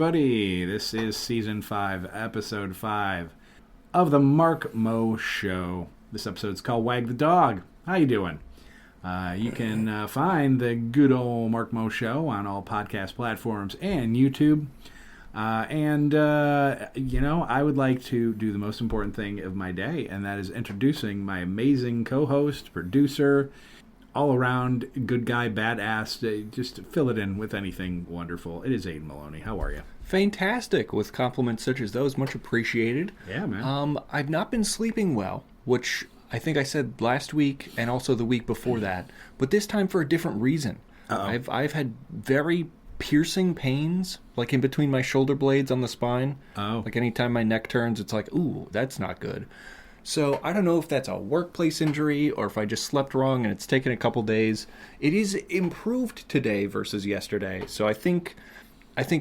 everybody. This is Season 5, Episode 5 of the Mark Mo Show. This episode's called Wag the Dog. How you doing? You can find the good old Mark Mo Show on all podcast platforms and YouTube. I would like to do the most important thing of my day, and that is introducing my amazing co-host, producer, all-around good guy, badass. Just fill it in with anything wonderful. It is Aiden Maloney. How are you? Fantastic, with compliments such as those. Much appreciated. Yeah, man. I've not been sleeping well, which I think I said last week and also the week before that, but this time for a different reason. Uh-oh. I've had very piercing pains, like in between my shoulder blades on the spine. Oh. Like anytime my neck turns, it's like, ooh, that's not good. So I don't know if that's a workplace injury or if I just slept wrong and it's taken a couple days. It is improved today versus yesterday. So I think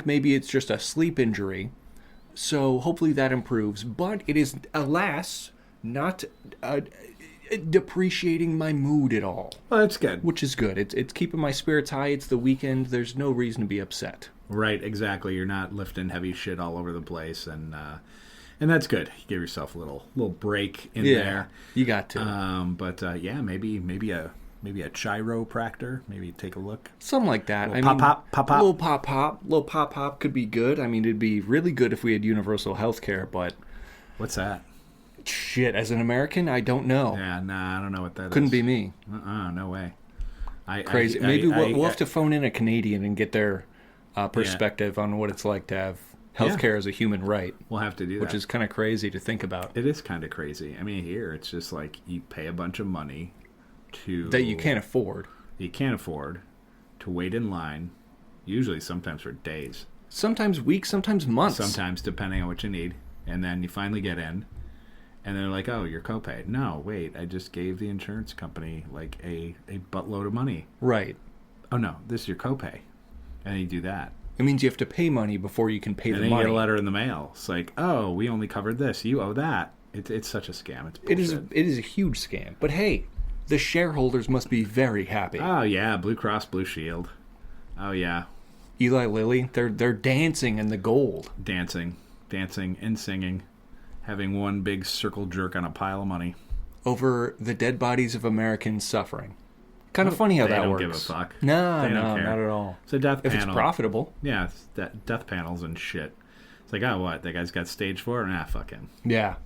maybe it's just a sleep injury. So hopefully that improves. But it is, alas, not depreciating my mood at all. Well, that's good. Which is good. It's keeping my spirits high. It's the weekend. There's no reason to be upset. Right, exactly. You're not lifting heavy shit all over the place, and that's good. You give yourself a little break in there. You got to. Maybe a chiropractor. Maybe take a look. Something like that. Little Little pop could be good. I mean, it'd be really good if we had universal health care, but What's that? shit, as an American, I don't know. Yeah, nah, I don't know what that is. Couldn't be me. No way. Crazy. Maybe we'll have to phone in a Canadian and get their perspective on what it's like to have healthcare as a human right. We'll have to do that. Which is kind of crazy to think about. It is kind of crazy. I mean, here it's just like you pay a bunch of money that you can't afford. You can't afford to wait in line, usually sometimes for days. Sometimes weeks, sometimes months. Sometimes, depending on what you need. And then you finally get in, and they're like, oh, you're copay. No, wait, I just gave the insurance company like a buttload of money. Right. Oh, no, this is your copay. And you do that. It means you have to pay money before you can pay the money. And then you get a letter in the mail. It's like, oh, we only covered this. You owe that. It's such a scam. It's bullshit. It is a huge scam. But hey, the shareholders must be very happy. Oh, yeah, Blue Cross Blue Shield. Oh, yeah. Eli Lilly, they're dancing in the gold. Dancing and singing. Having one big circle jerk on a pile of money. Over the dead bodies of Americans suffering. Kind of funny how that works. They don't give a fuck. No, they don't care. Not at all. It's a death if panel. It's profitable. Yeah, it's death panels and shit. It's like, oh, what? That guy's got stage 4? Nah, fuck him. Yeah.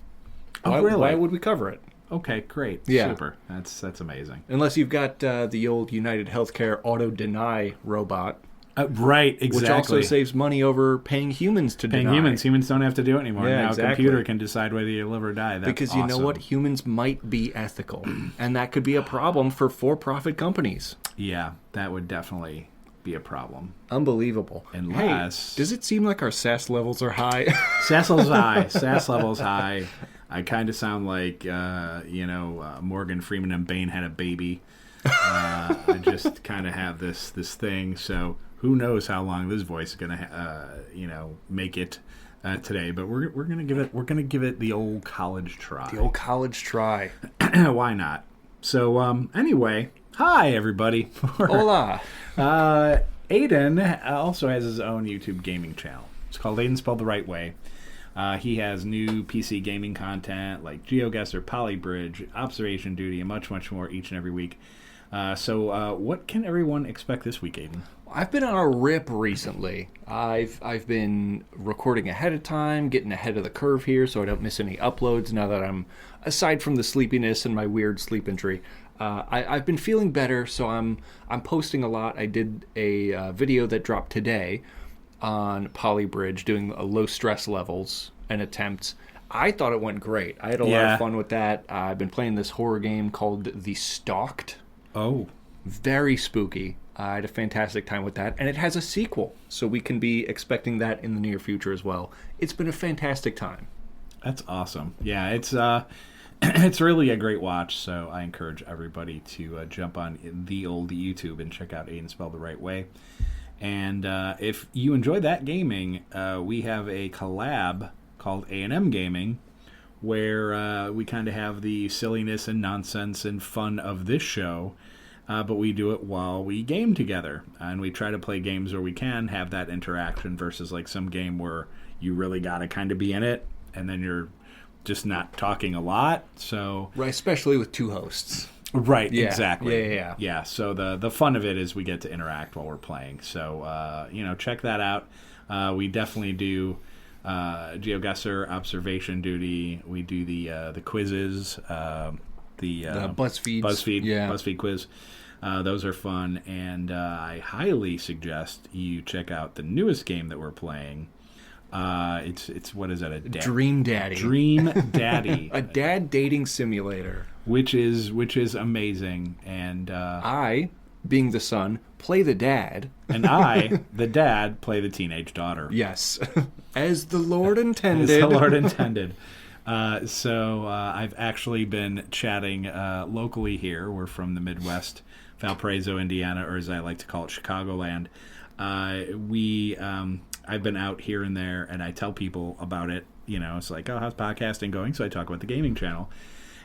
Oh, really? Why would we cover it? Okay, great. Yeah. Super. That's amazing. Unless you've got the old United Healthcare auto-deny robot. Right, exactly. Which also saves money over paying humans to deny. Humans don't have to do it anymore. Yeah, now exactly. A computer can decide whether you live or die. That's because you know what? Humans might be ethical. And that could be a problem for-profit companies. Yeah, that would definitely be a problem. Unbelievable. Unless... Hey, does it seem like our sass levels are high? Sass levels high. Sass levels high. I kind of sound like, Morgan Freeman and Bane had a baby. I just kind of have this thing, so... Who knows how long this voice is gonna, make it today? But we're gonna give it the old college try. The old college try. Why not? So anyway, hi everybody. Hola. Aiden also has his own YouTube gaming channel. It's called Aiden Spelled the Right Way. He has new PC gaming content like GeoGuessr, Polybridge, Observation Duty, and much more each and every week. So what can everyone expect this week, Aiden? I've been on a rip recently. I've been recording ahead of time, getting ahead of the curve here so I don't miss any uploads now that I'm, aside from the sleepiness and my weird sleep injury, I've been feeling better, so I'm posting a lot. I did a video that dropped today on Polybridge doing low stress levels and attempts. I thought it went great. I had a lot of fun with that. I've been playing this horror game called The Stalked. Oh. Very spooky. I had a fantastic time with that. And it has a sequel, so we can be expecting that in the near future as well. It's been a fantastic time. That's awesome. Yeah, it's really a great watch, so I encourage everybody to jump on the old YouTube and check out Aiden Spelled the Right Way. And if you enjoy that gaming, we have a collab called A&M Gaming, where we kind of have the silliness and nonsense and fun of this show but we do it while we game together. And we try to play games where we can have that interaction versus like some game where you really got to kind of be in it and then you're just not talking a lot. So Right, especially with two hosts. Right, Yeah. exactly. Yeah. So the fun of it is we get to interact while we're playing. So, check that out. We definitely do GeoGuessr, Observation Duty. We do the quizzes, the BuzzFeed quiz. Those are fun, and I highly suggest you check out the newest game that we're playing. It's what is it? Dream Daddy. Dream Daddy. A dad dating simulator. Which is amazing, and I, being the son, play the dad. and I, the dad, play the teenage daughter. Yes, as the Lord intended. As the Lord intended. So I've actually been chatting locally here. We're from the Midwest, Valparaiso, Indiana, or as I like to call it, Chicagoland. I've been out here and there, and I tell people about it. It's like, oh, how's podcasting going? So I talk about the gaming channel.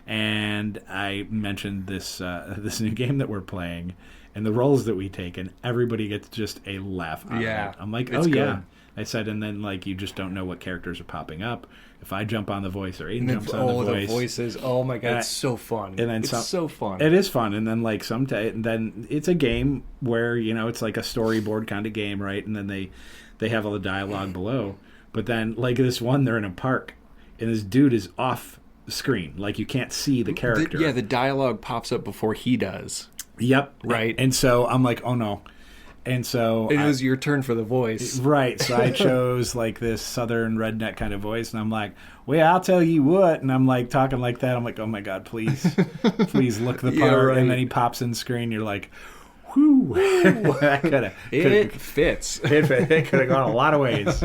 And I mentioned this new game that we're playing and the roles that we take, and everybody gets just a laugh out of it. I'm like, oh, yeah. Good. I said, and then, like, you just don't know what characters are popping up. If I jump on the voice or Aiden jumps on the voice. The voices. Oh, my God. It's so fun. And then it's so fun. It is fun. And then, like, and then it's a game where, it's like a storyboard kind of game, right? And then they have all the dialogue below. But then, like, this one, they're in a park, and this dude is off screen, like you can't see the character. The dialogue pops up before he does. Yep. Right. And so I'm like, oh no. And so it was your turn for the voice. Right. So I chose like this southern redneck kind of voice, and I'm like, well, I'll tell you what. And I'm like talking like that. I'm like, oh my God, please look the part. Yeah, right. And then he pops in screen. You're like, whew. It fits. It could have gone a lot of ways.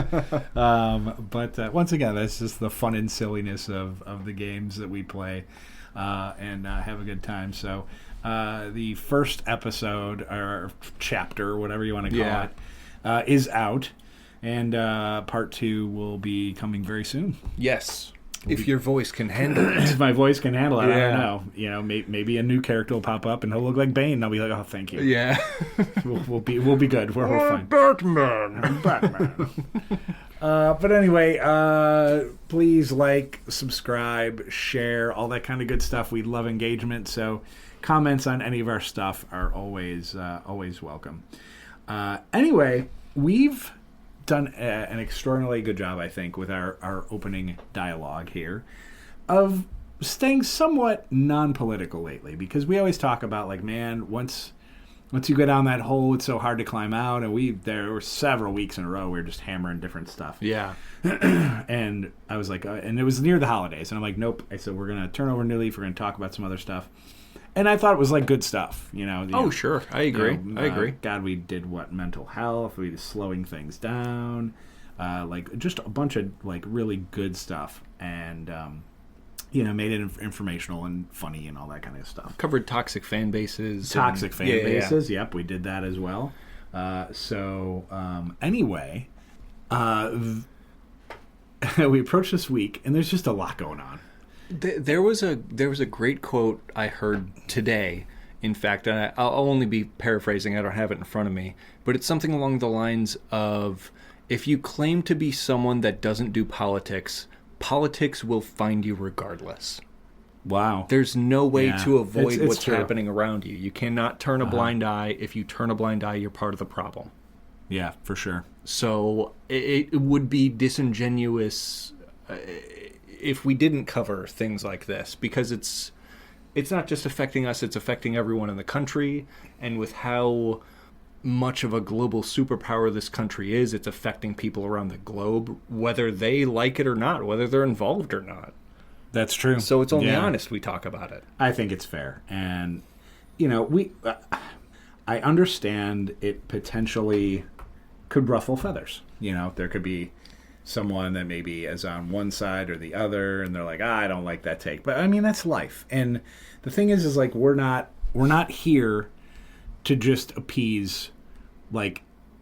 But once again, that's just the fun and silliness of the games that we play and have a good time. So the first episode or chapter, whatever you want to call it, is out. And part 2 will be coming very soon. Yes. If your voice can handle it. If my voice can handle it, I don't know. Maybe a new character will pop up and he'll look like Bane. And I'll be like, oh, thank you. Yeah. we'll be good. We're fine. Batman. But anyway, please like, subscribe, share, all that kind of good stuff. We love engagement. So comments on any of our stuff are always welcome. Anyway, we've done an extraordinarily good job, I think, with our opening dialogue here of staying somewhat non-political lately, because we always talk about, like, man, once you go down that hole, it's so hard to climb out, and there were several weeks in a row we were just hammering different stuff. Yeah. And I was like, and it was near the holidays, and I'm like, nope. I said, we're going to turn over a new leaf, we're going to talk about some other stuff. And I thought it was like good stuff, Sure, I agree. I agree. God, we did mental health, we did slowing things down, like just a bunch of like really good stuff, and made it informational and funny and all that kind of stuff. Covered toxic fan bases. Bases. Yep, we did that as well. Anyway, we approached this week, and there's just a lot going on. There was a great quote I heard today, in fact, and I'll only be paraphrasing, I don't have it in front of me, but it's something along the lines of, if you claim to be someone that doesn't do politics, politics will find you regardless. Wow. There's no way to avoid it's what's true. happening around you. You cannot turn a blind eye. If you turn a blind eye, you're part of the problem. Yeah, for sure. So it would be disingenuous if we didn't cover things like this, because it's not just affecting us, it's affecting everyone in the country, and with how much of a global superpower this country is, it's affecting people around the globe, whether they like it or not, whether they're involved or not. That's true. So it's only honest we talk about it. I think it's fair. And, I understand it potentially could ruffle feathers. There could be someone that maybe is on one side or the other, and they're like, I don't like that take. But I mean, that's life. And the thing is like, we're not here to just appease like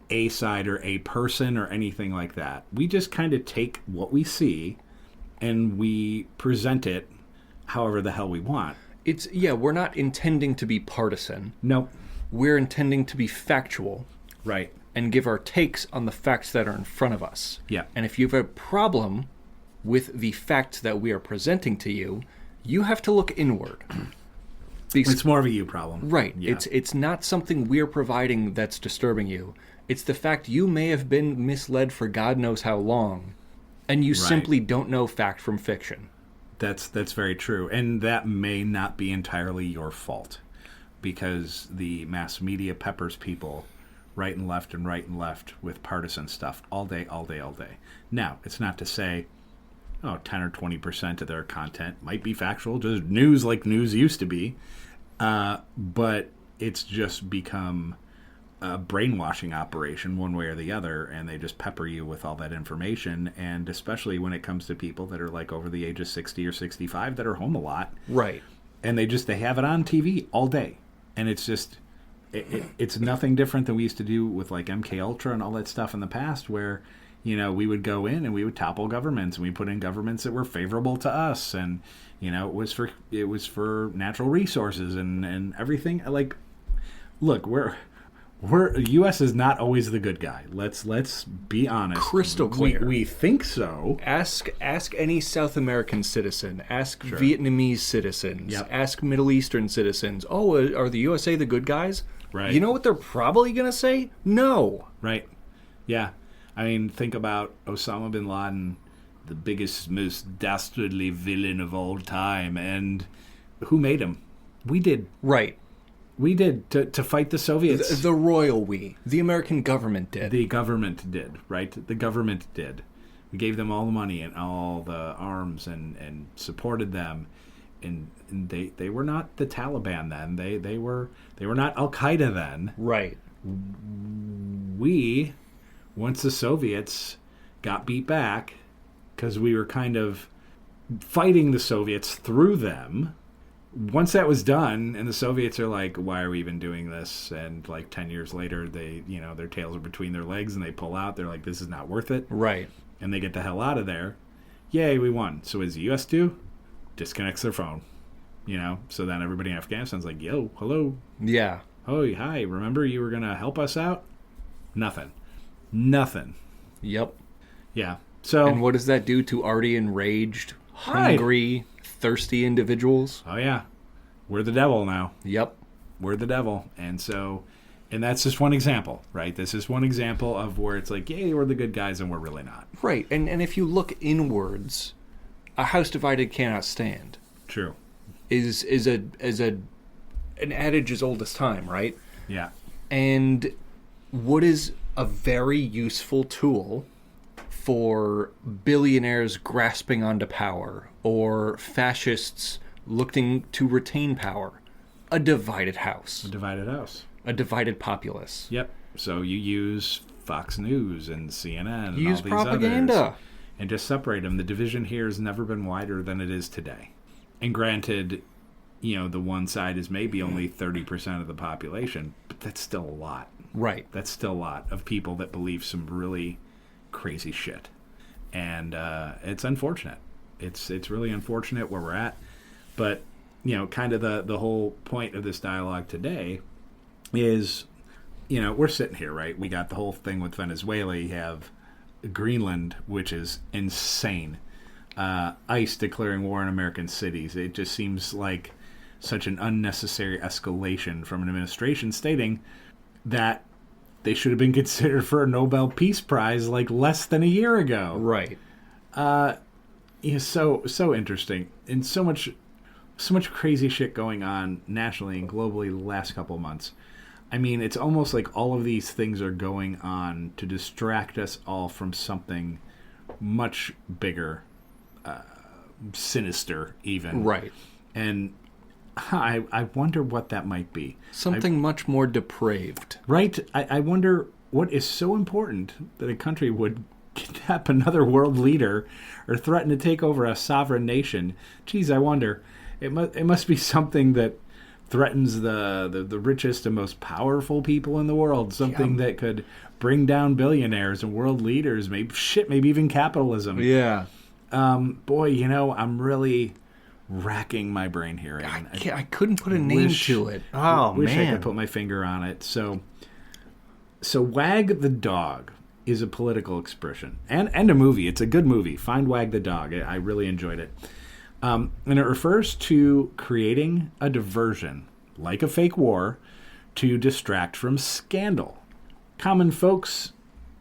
a side or a person or anything like that. We just kind of take what we see and we present it however the hell we want. we're not intending to be partisan. Nope. We're intending to be factual. Right. And give our takes on the facts that are in front of us. Yeah. And if you have a problem with the facts that we are presenting to you, you have to look inward. It's more of a you problem. Right. Yeah. It's not something we're providing that's disturbing you. It's the fact you may have been misled for God knows how long, and you simply don't know fact from fiction. That's very true. And that may not be entirely your fault, because the mass media peppers people right and left with partisan stuff all day. Now, it's not to say, 10 or 20% of their content might be factual, just news like news used to be, but it's just become a brainwashing operation one way or the other, and they just pepper you with all that information, and especially when it comes to people that are like over the age of 60 or 65 that are home a lot. Right. And they have it on TV all day. And it's just... It's nothing different than we used to do with like MK Ultra and all that stuff in the past, where we would go in and we would topple governments, and we put in governments that were favorable to us, and it was for natural resources and everything. Like, look, the U.S. is not always the good guy. Let's be honest. Crystal clear. We think so. Ask any South American citizen. Ask Vietnamese citizens. Yep. Ask Middle Eastern citizens. Oh, are the USA the good guys? Right. You know what they're probably going to say? No. Right. Yeah. I mean, think about Osama bin Laden, the biggest, most dastardly villain of all time. And who made him? We did. Right. We did to fight the Soviets. The royal we. The American government did. The government did, right? The government did. We gave them all the money and all the arms and supported them. And they were not the Taliban then. They were not Al-Qaeda then. Right. We, once the Soviets got beat back, because we were kind of fighting the Soviets through them. Once that was done, and the Soviets are like, why are we even doing this? And like 10 years later, they, their tails are between their legs and they pull out. They're like, this is not worth it. Right. And they get the hell out of there. Yay, we won. So what does the U.S. do? Disconnects their phone. So then everybody in Afghanistan's like, yo, hello. Yeah. Oh, hi. Remember you were going to help us out? Nothing. Yep. Yeah. So. And what does that do to already enraged, hungry, thirsty individuals? Oh, yeah. We're the devil now. Yep. We're the devil. And that's just one example, right? This is one example of where it's like, yay, we're the good guys, and we're really not. Right. And if you look inwards, a house divided cannot stand. True. Is an adage as old as time, right? Yeah. And what is a very useful tool for billionaires grasping onto power or fascists looking to retain power? A divided house. A divided house. A divided populace. Yep. So you use Fox News and CNN and use all these propaganda. Others and just separate them. The division here has never been wider than it is today. And granted, the one side is maybe only 30% of the population, but that's still a lot. Right. That's still a lot of people that believe some really crazy shit. And it's unfortunate. It's really unfortunate where we're at. But, kind of the whole point of this dialogue today is, we're sitting here, right? We got the whole thing with Venezuela. You have Greenland, which is insane. ICE declaring war on American cities. It just seems like such an unnecessary escalation from an administration stating that they should have been considered for a Nobel Peace Prize like less than a year ago. Right. So interesting. And so much crazy shit going on nationally and globally the last couple of months. I mean, it's almost like all of these things are going on to distract us all from something much bigger, sinister even. Right. And I wonder what that might be. Something much more depraved. Right? I wonder what is so important that a country would kidnap another world leader or threaten to take over a sovereign nation. Geez, I wonder. It must be something that threatens the richest and most powerful people in the world. Something that could bring down billionaires and world leaders. Maybe even capitalism. Yeah. Boy, I'm really racking my brain here. I couldn't put a name to it. Oh, wish man. I could put my finger on it. So Wag the Dog is a political expression and a movie. It's a good movie. Find Wag the Dog. I really enjoyed it. And it refers to creating a diversion, like a fake war, to distract from scandal. Common folks,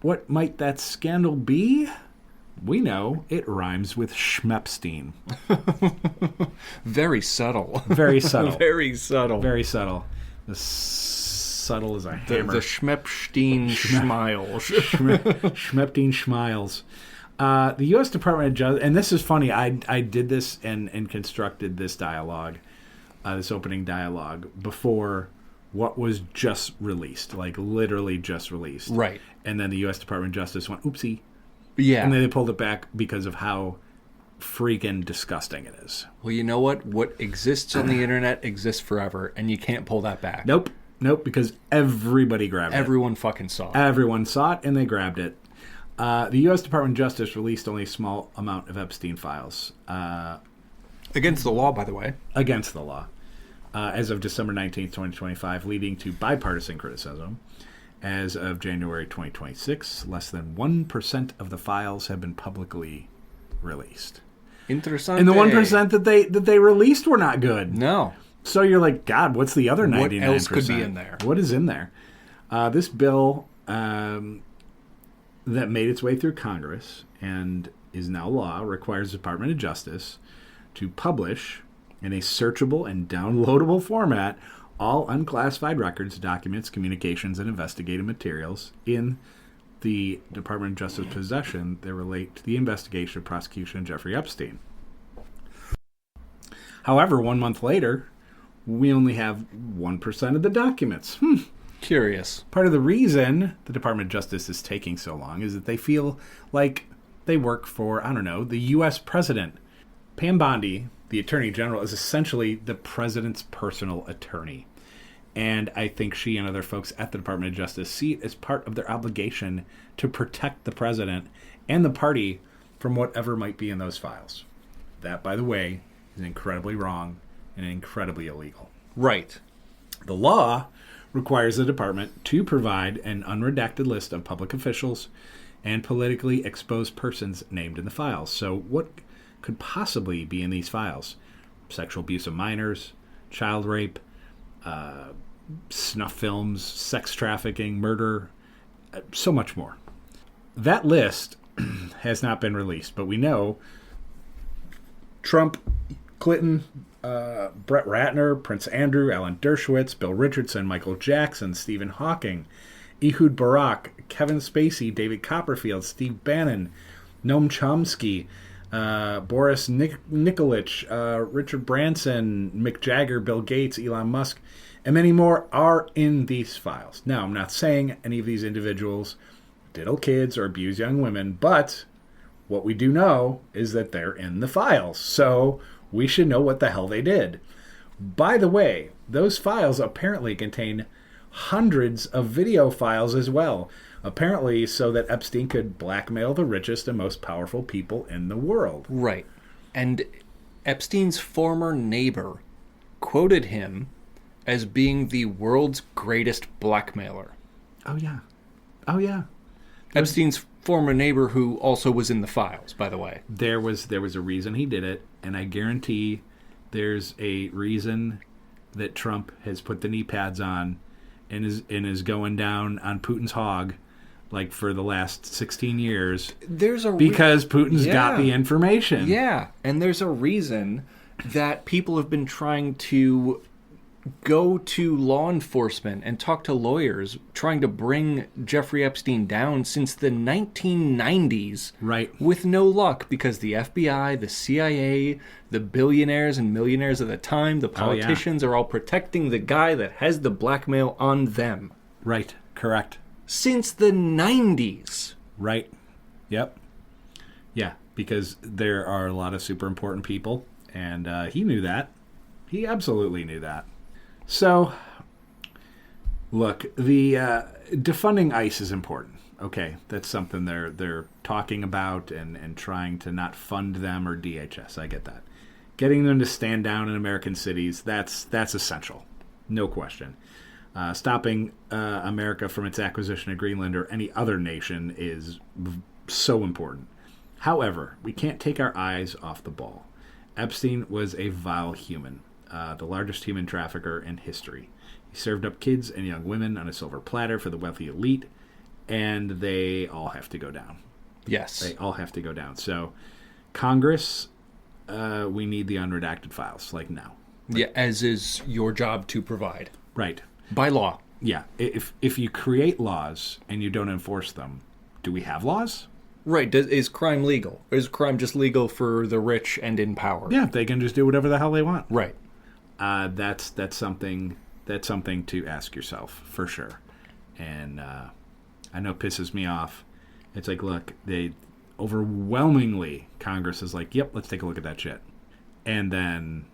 what might that scandal be? We know it rhymes with Schmepstein. Very subtle. Very subtle. Very subtle. Very subtle. As subtle as a hammer. The Schmepstein Schmiles. Schmepstein Schmiles. The U.S. Department of Justice, and this is funny, I did this and constructed this dialogue, this opening dialogue, before what was just released, like literally just released. Right. And then the U.S. Department of Justice went, oopsie. Yeah. And then they pulled it back because of how freaking disgusting it is. Well, you know what? What exists on the internet exists forever, and you can't pull that back. Nope, because everybody grabbed it. Everyone fucking saw it. Everyone saw it, and they grabbed it. The U.S. Department of Justice released only a small amount of Epstein files. Against the law, by the way. Against the law. As of December 19th, 2025, leading to bipartisan criticism. As of January 2026, less than 1% of the files have been publicly released. Interessante. And the 1% that they released were not good. No. So you're like, God, what's the other 99%? What else could be in there? What is in there? This bill that made its way through Congress and is now law requires the Department of Justice to publish in a searchable and downloadable format all unclassified records, documents, communications, and investigative materials in the Department of Justice possession that relate to the investigation of prosecution of Jeffrey Epstein. However, 1 month later, we only have 1% of the documents. Curious. Part of the reason the Department of Justice is taking so long is that they feel like they work for, I don't know, the U.S. president. Pam Bondi, the Attorney General, is essentially the president's personal attorney. And I think she and other folks at the Department of Justice see it as part of their obligation to protect the president and the party from whatever might be in those files. That, by the way, is incredibly wrong and incredibly illegal. Right. The law requires the department to provide an unredacted list of public officials and politically exposed persons named in the files. So what could possibly be in these files? Sexual abuse of minors, child rape, snuff films, sex trafficking, murder, so much more. That list has not been released, but we know Trump, Clinton, Brett Ratner, Prince Andrew, Alan Dershowitz, Bill Richardson, Michael Jackson, Stephen Hawking, Ehud Barak, Kevin Spacey, David Copperfield, Steve Bannon, Noam Chomsky, Boris Nikolic, Richard Branson, Mick Jagger, Bill Gates, Elon Musk, and many more are in these files. Now, I'm not saying any of these individuals diddle kids or abuse young women, but what we do know is that they're in the files. So we should know what the hell they did. By the way, those files apparently contain hundreds of video files as well. Apparently so that Epstein could blackmail the richest and most powerful people in the world. Right. And Epstein's former neighbor quoted him as being the world's greatest blackmailer. Oh, yeah. Oh, yeah. Epstein's former neighbor who also was in the files, by the way. There was a reason he did it, and I guarantee there's a reason that Trump has put the knee pads on and is going down on Putin's hog like for the last 16 years. Because Putin's got the information. Yeah, and there's a reason that people have been trying to go to law enforcement and talk to lawyers trying to bring Jeffrey Epstein down since the 1990s. Right. With no luck, because the FBI, the CIA, the billionaires and millionaires of the time, the politicians are all protecting the guy that has the blackmail on them. Right. Correct. Since the 90s. Right. Yep. Yeah, because there are a lot of super important people, and he knew that. He absolutely knew that. So, look, the defunding ICE is important. Okay, that's something they're talking about and trying to not fund them or DHS. I get that. Getting them to stand down in American cities, that's essential. No question. Stopping America from its acquisition of Greenland or any other nation is so important. However, we can't take our eyes off the ball. Epstein was a vile human, the largest human trafficker in history. He served up kids and young women on a silver platter for the wealthy elite, and they all have to go down. Yes. They all have to go down. So, Congress, we need the unredacted files, like now. Yeah, as is your job to provide. Right. By law. Yeah. If you create laws and you don't enforce them, do we have laws? Right. Is crime legal? Or is crime just legal for the rich and in power? Yeah, they can just do whatever the hell they want. Right. That's something to ask yourself, for sure. And I know it pisses me off. It's like, look, they overwhelmingly, Congress is like, yep, let's take a look at that shit. And then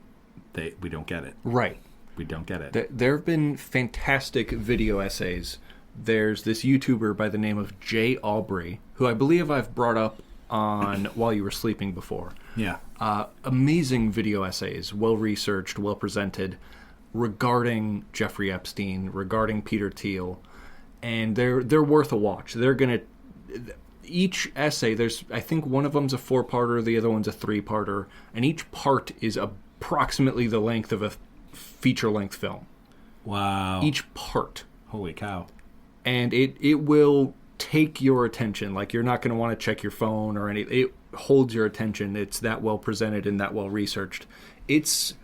we don't get it. Right. We don't get it. There have been fantastic video essays. There's this YouTuber by the name of Jay Aubrey, who I believe I've brought up on While You Were Sleeping before. Yeah. Amazing video essays, well-researched, well-presented, regarding Jeffrey Epstein, regarding Peter Thiel, and they're worth a watch. They're going to... Each essay, I think one of them's a 4-parter, the other one's a 3-parter, and each part is approximately the length of a feature-length film. Wow. Each part. Holy cow. And it will take your attention. Like, you're not going to want to check your phone or anything. It holds your attention. It's that well presented and that well researched. It's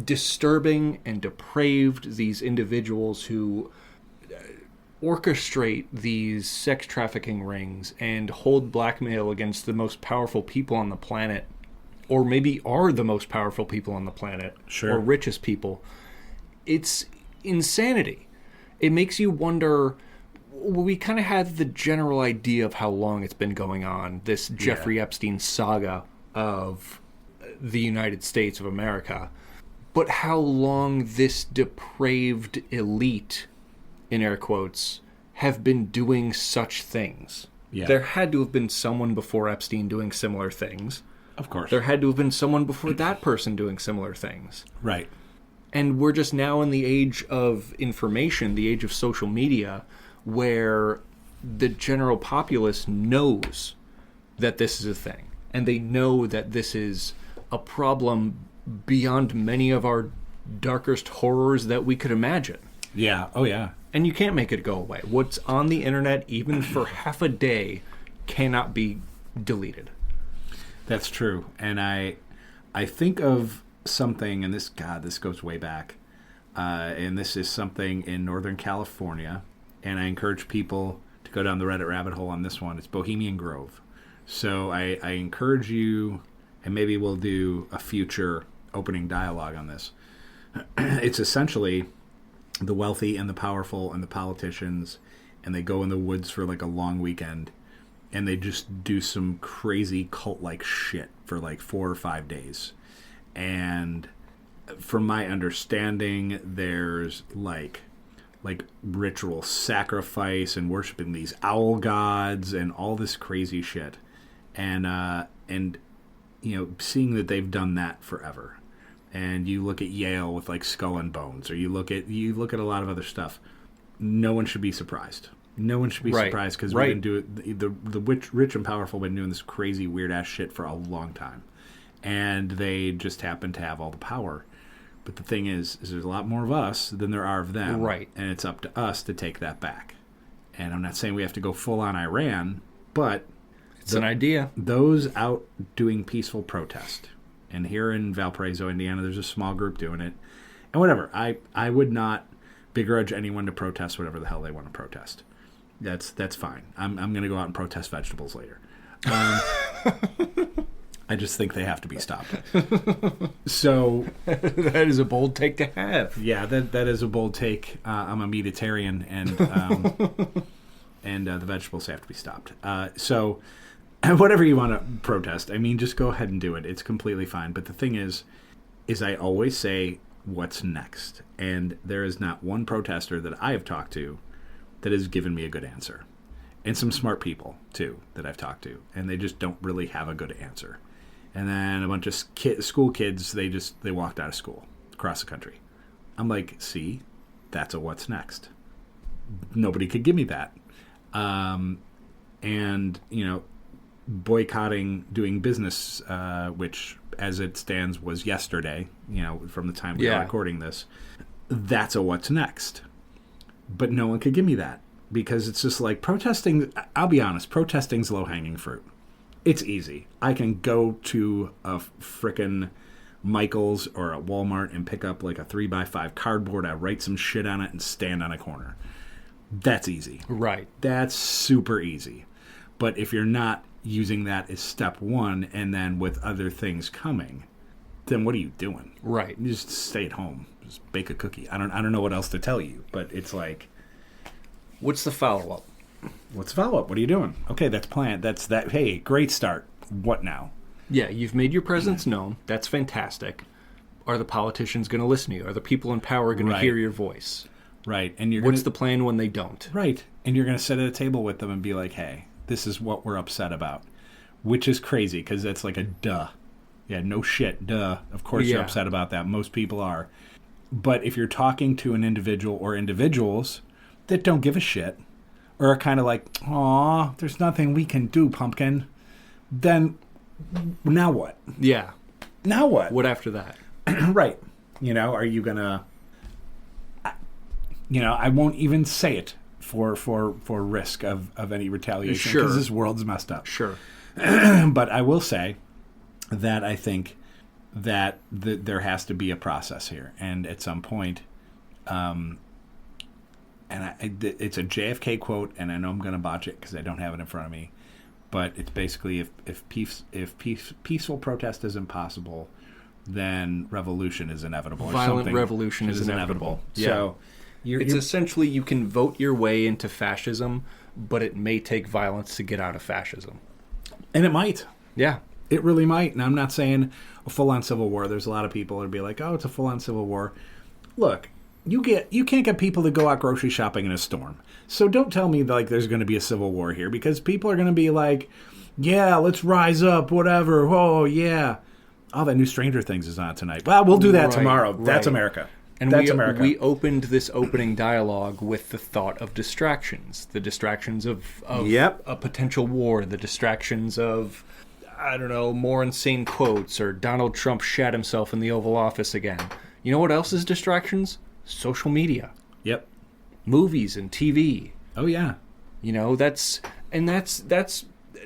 disturbing and depraved, these individuals who orchestrate these sex trafficking rings and hold blackmail against the most powerful people on the planet, or maybe are the most powerful people on the planet, sure, or richest people. It's insanity. It makes you wonder. We kind of had the general idea of how long it's been going on, this Jeffrey Epstein saga of the United States of America, but how long this depraved elite, in air quotes, have been doing such things. Yeah. There had to have been someone before Epstein doing similar things. Of course. There had to have been someone before that person doing similar things. Right. And we're just now in the age of information, the age of social media, where the general populace knows that this is a thing. And they know that this is a problem beyond many of our darkest horrors that we could imagine. Yeah. Oh, yeah. And you can't make it go away. What's on the internet, even for half a day, cannot be deleted. That's true. And I think of something, and this goes way back. And this is something in Northern California. And I encourage people to go down the Reddit rabbit hole on this one. It's Bohemian Grove. So I encourage you, and maybe we'll do a future opening dialogue on this. It's essentially the wealthy and the powerful and the politicians, and they go in the woods for like a long weekend, and they just do some crazy cult-like shit for like 4 or 5 days. And from my understanding, there's like ritual sacrifice and worshiping these owl gods and all this crazy shit. And you know, seeing that they've done that forever. And you look at Yale with like Skull and Bones, or you look at a lot of other stuff. No one should be surprised. No one should be surprised, because we've been doing the rich and powerful have been doing this crazy weird ass shit for a long time, and they just happen to have all the power. But the thing is there's a lot more of us than there are of them, right? And it's up to us to take that back. And I'm not saying we have to go full on Iran, but it's an idea. Those out doing peaceful protest. And here in Valparaiso, Indiana, there's a small group doing it. And whatever, I would not begrudge anyone to protest whatever the hell they want to protest. That's fine. I'm going to go out and protest vegetables later. I just think they have to be stopped. So that is a bold take to have. Yeah, that is a bold take. I'm a meatitarian, and the vegetables have to be stopped. So whatever you want to protest, I mean, just go ahead and do it. It's completely fine. But the thing is I always say, what's next? And there is not one protester that I have talked to that has given me a good answer. And some smart people, too, that I've talked to. And they just don't really have a good answer. And then a bunch of school kids, they walked out of school across the country. I'm like, see, that's a what's next. Nobody could give me that. And, boycotting doing business, which as it stands was yesterday, from the time we were recording this, that's a what's next. But no one could give me that because it's just like protesting. I'll be honest, protesting's low-hanging fruit. It's easy. I can go to a frickin' Michael's or a Walmart and pick up like a 3x5 cardboard. I write some shit on it and stand on a corner. That's easy. Right. That's super easy. But if you're not using that as step one and then with other things coming, then what are you doing? Right. You just stay at home. Just bake a cookie. I don't know what else to tell you, but it's like, what's the follow-up? What's the follow-up? What are you doing? Okay, that's planned. That's that. Hey, great start. What now? Yeah, you've made your presence known. That's fantastic. Are the politicians going to listen to you? Are the people in power going to hear your voice? Right. And what's the plan when they don't? Right. And you're going to sit at a table with them and be like, hey, this is what we're upset about. Which is crazy because that's like a duh. Yeah, no shit, duh. Of course you're upset about that. Most people are. But if you're talking to an individual or individuals that don't give a shit or are kind of like, aw, there's nothing we can do, pumpkin, then now what? Yeah. Now what? What after that? Right. Are you going to... I won't even say it for risk of any retaliation because this world's messed up. Sure. But I will say that I think that there has to be a process here, and at some point, it's a JFK quote, and I know I'm going to botch it because I don't have it in front of me, but it's basically if peaceful protest is impossible, then revolution is inevitable. Violent revolution is inevitable. Yeah. So it's essentially you can vote your way into fascism, but it may take violence to get out of fascism. And it might. Yeah. It really might. And I'm not saying a full-on civil war. There's a lot of people that'd be like, oh, it's a full-on civil war. Look, you can't get people to go out grocery shopping in a storm. So don't tell me like there's going to be a civil war here because people are going to be like, yeah, let's rise up, whatever. Oh, yeah. Oh, that new Stranger Things is on tonight. Well, we'll do that tomorrow. Right. That's America. And That's America. We opened this opening dialogue with the thought of distractions. The distractions of a potential war. The distractions of, I don't know, more insane quotes or Donald Trump shat himself in the Oval Office again. You know what else is distractions? Social media. Yep. Movies and TV. Oh, yeah. That's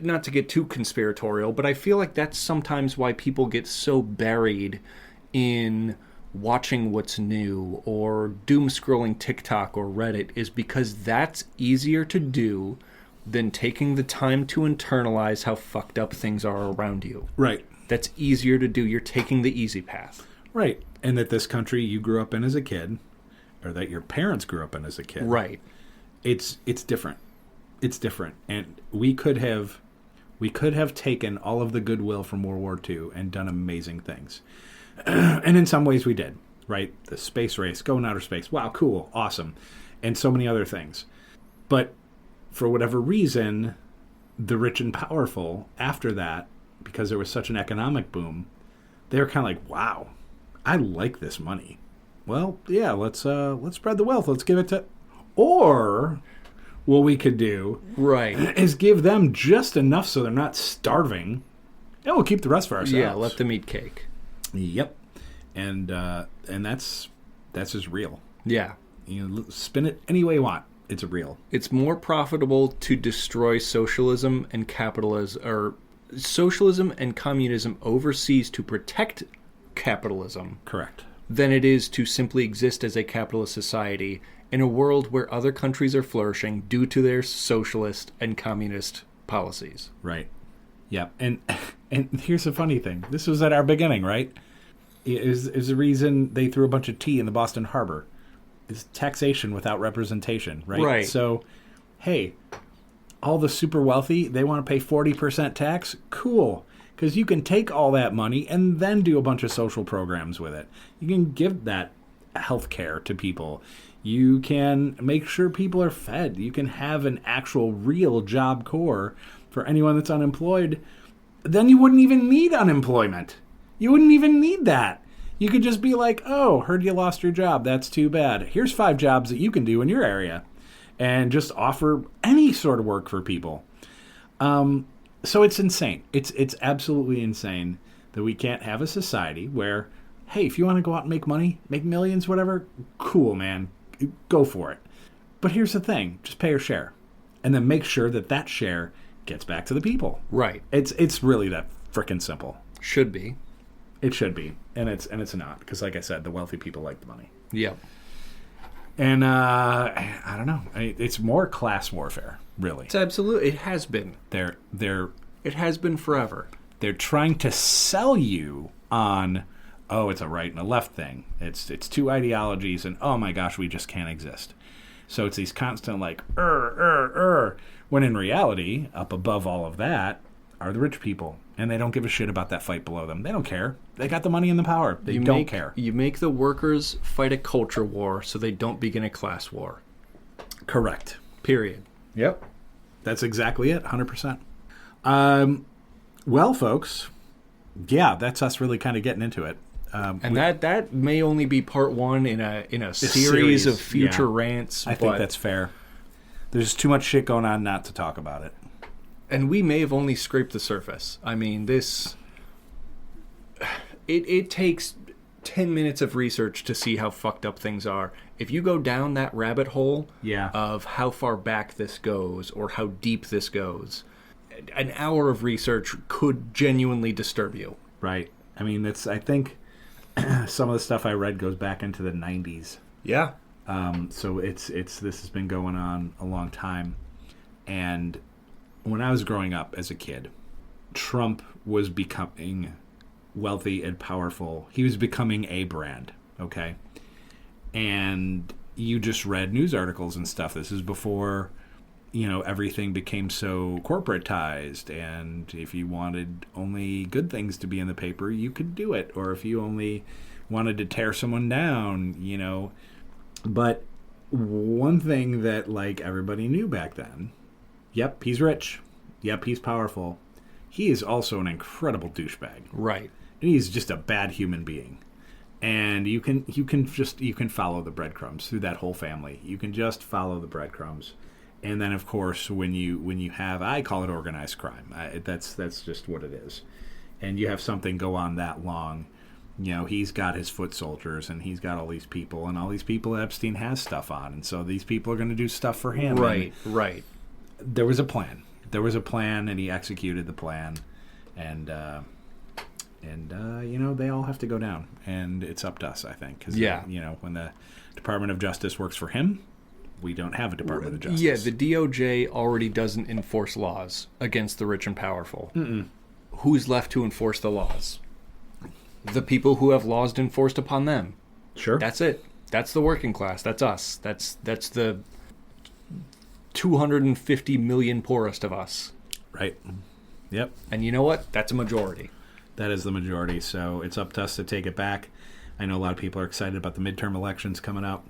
not to get too conspiratorial, but I feel like that's sometimes why people get so buried in watching what's new or doom scrolling TikTok or Reddit is because that's easier to do than taking the time to internalize how fucked up things are around you. Right. That's easier to do. You're taking the easy path. Right. And that this country you grew up in as a kid, or that your parents grew up in as a kid. Right. It's different. It's different. And we could have taken all of the goodwill from World War II and done amazing things. And in some ways we did, right? The space race, go in outer space. Wow, cool, awesome. And so many other things. But for whatever reason, the rich and powerful, after that, because there was such an economic boom, they were kind of like, wow, I like this money. Well, yeah, let's spread the wealth. Let's give it to... Or what we could do is give them just enough so they're not starving, and we'll keep the rest for ourselves. Yeah, let them eat cake. Yep. And that's just real. Yeah. Spin it any way you want. It's real. It's more profitable to destroy socialism and socialism and communism overseas to protect capitalism. Correct. Than it is to simply exist as a capitalist society in a world where other countries are flourishing due to their socialist and communist policies. Right. Yeah. And here's the funny thing. This was at our beginning, right? Is the reason they threw a bunch of tea in the Boston Harbor. It's taxation without representation, right? Right. So, hey, all the super wealthy, they want to pay 40% tax? Cool. Because you can take all that money and then do a bunch of social programs with it. You can give that health care to people. You can make sure people are fed. You can have an actual real Job Corps for anyone that's unemployed. then you wouldn't even need unemployment. You wouldn't even need that. You could just be like, oh, heard you lost your job. That's too bad. Here's 5 jobs that you can do in your area. And just offer any sort of work for people. So it's insane. It's absolutely insane that we can't have a society where, hey, if you want to go out and make money, make millions, whatever, cool, man. Go for it. But here's the thing. Just pay your share. And then make sure that that share gets back to the people. Right. It's really that frickin' simple. Should be. It should be. And it's not. Because like I said, the wealthy people like the money. Yep. And I don't know. It's more class warfare, really. It's absolutely. It has been. It has been forever. They're trying to sell you on, oh, it's a right and a left thing. It's 2 ideologies, and oh my gosh, we just can't exist. So it's these constant like, when in reality, up above all of that are the rich people. And they don't give a shit about that fight below them. They don't care. They got the money and the power. They don't care. You make the workers fight a culture war so they don't begin a class war. Correct. Period. Yep. That's exactly it. 100%. Well, folks, yeah, that's us really kind of getting into it. And that may only be part 1 in a series of future rants. I think that's fair. There's too much shit going on not to talk about it. And we may have only scraped the surface. I mean, it takes 10 minutes of research to see how fucked up things are. If you go down that rabbit hole of how far back this goes or how deep this goes, an hour of research could genuinely disturb you. Right. I mean, I think some of the stuff I read goes back into the 90s. Yeah. So this has been going on a long time. And when I was growing up as a kid, Trump was becoming wealthy and powerful. He was becoming a brand, okay? And you just read news articles and stuff. This is before, everything became so corporatized. And if you wanted only good things to be in the paper, you could do it. Or if you only wanted to tear someone down, But one thing that, everybody knew back then, yep, he's rich. Yep, he's powerful. He is also an incredible douchebag. Right. And he's just a bad human being. And you can follow the breadcrumbs through that whole family. You can just follow the breadcrumbs. And then of course when you have, I call it organized crime. That's just what it is. And you have something go on that long, he's got his foot soldiers and he's got all these people, and all these people Epstein has stuff on, and so these people are going to do stuff for him. Right. There was a plan. And he executed the plan, and they all have to go down, and it's up to us, I think. Because, when the Department of Justice works for him, we don't have a Department of Justice. Yeah, the DOJ already doesn't enforce laws against the rich and powerful. Mm-mm. Who's left to enforce the laws? The people who have laws enforced upon them. Sure. That's it. That's the working class. That's us. That's the 250 million poorest of us. Right. Yep. And you know what? That's a majority. That is the majority. So it's up to us to take it back. I know a lot of people are excited about the midterm elections coming up,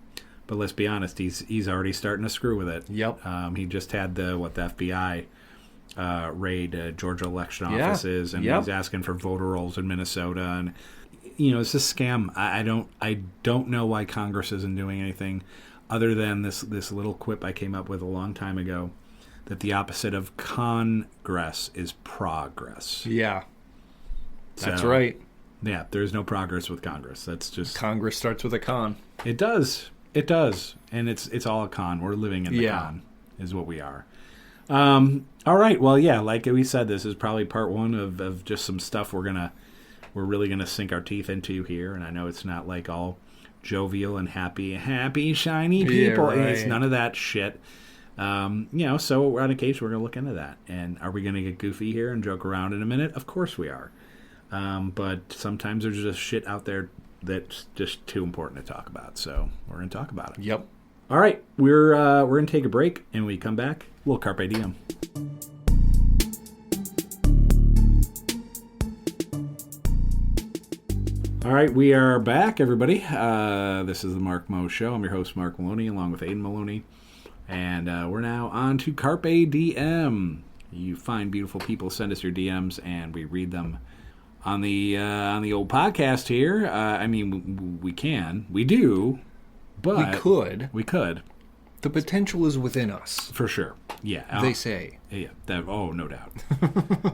but let's be honest, he's already starting to screw with it. Yep. He just had the FBI raid Georgia election offices, and he's asking for voter rolls in Minnesota, and it's a scam. I don't know why Congress isn't doing anything other than this little quip I came up with a long time ago, that the opposite of Congress is progress. Yeah. That's right. Yeah, there's no progress with Congress. That's just... Congress starts with a con. It does. And it's all a con. We're living in the con, is what we are. All right. Well, yeah, like we said, this is probably part 1 of just some stuff we're really gonna sink our teeth into here. And I know it's not like all jovial and happy, shiny people. Yeah, right. It's none of that shit. So on occasion we're gonna look into that. And are we gonna get goofy here and joke around in a minute? Of course we are. But sometimes there's just shit out there that's just too important to talk about. So we're gonna talk about it. Yep. All right, we're gonna take a break, and when we come back, we'll Carpe Diem. All right, we are back, everybody. This is the Mark Mo Show. I'm your host, Mark Maloney, along with Aiden Maloney. And we're now on to Carpe Diem. You find beautiful people, send us your DMs, and we read them on the old podcast here. I mean, we can. We do. But we could. The potential is within us. For sure. Yeah. They say. Yeah. No doubt.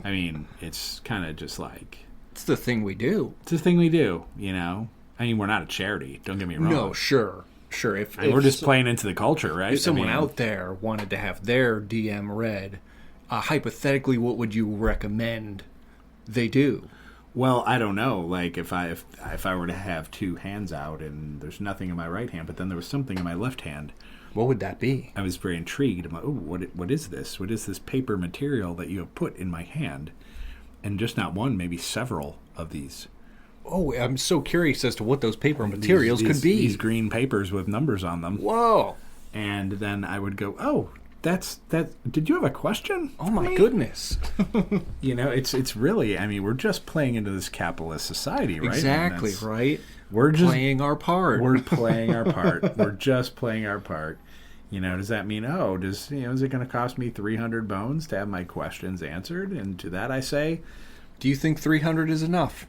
I mean, it's kind of just like... It's the thing we do. It's the thing we do, you know? I mean, we're not a charity. Don't get me wrong. No, sure. If we're just playing into the culture, right? If someone out there wanted to have their DM read, hypothetically, what would you recommend they do? Well, I don't know. Like, if I were to have two hands out and there's nothing in my right hand, but then there was something in my left hand... What would that be? I was very intrigued. I'm like, oh, what is this? What is this paper material that you have put in my hand? And just not one, maybe several of these. Oh, I'm so curious as to what those paper materials could be. These green papers with numbers on them. Whoa. And then I would go, oh, that. Did you have a question? Oh, my goodness. You know, it's really, I mean, we're just playing into this capitalist society, right? Exactly, right? We're just playing our part. We're playing our part. We're just playing our part. You know, does that mean, is it going to cost me 300 bones to have my questions answered? And to that I say, do you think 300 is enough?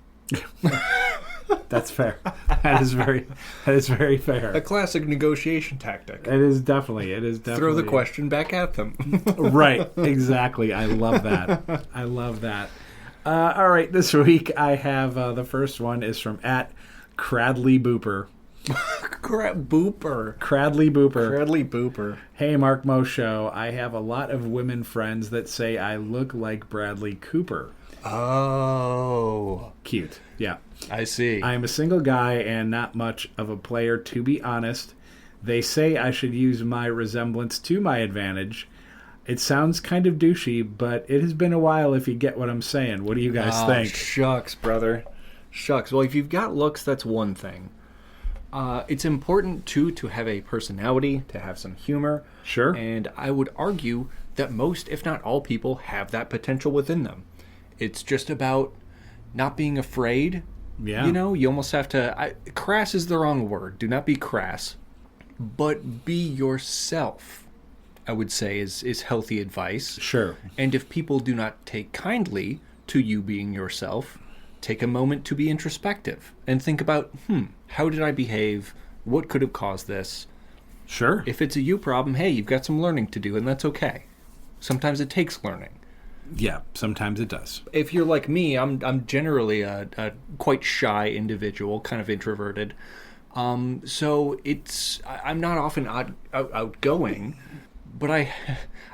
That's fair. That is very fair. A classic negotiation tactic. It is definitely. Throw the question back at them. Right. Exactly. I love that. All right. This week I have the first one is from @CradleyBooper. Cradley Booper. Hey, Mark Mo Show. I have a lot of women friends that say I look like Bradley Cooper. Oh. Cute. Yeah. I see. I am a single guy and not much of a player, to be honest. They say I should use my resemblance to my advantage. It sounds kind of douchey, but it has been a while if you get what I'm saying. What do you guys think? Shucks, brother. Shucks. Well, if you've got looks, that's one thing. It's important, too, to have a personality, to have some humor. Sure. And I would argue that most, if not all people, have that potential within them. It's just about not being afraid. Yeah. You know, you almost have to... crass is the wrong word. Do not be crass. But be yourself, I would say, is healthy advice. Sure. And if people do not take kindly to you being yourself, take a moment to be introspective and think about, how did I behave? What could have caused this? Sure. If it's a you problem, hey, you've got some learning to do, and that's okay. Sometimes it takes learning. Yeah, sometimes it does. If you're like me, I'm generally a quite shy individual, kind of introverted. So I'm not often outgoing, but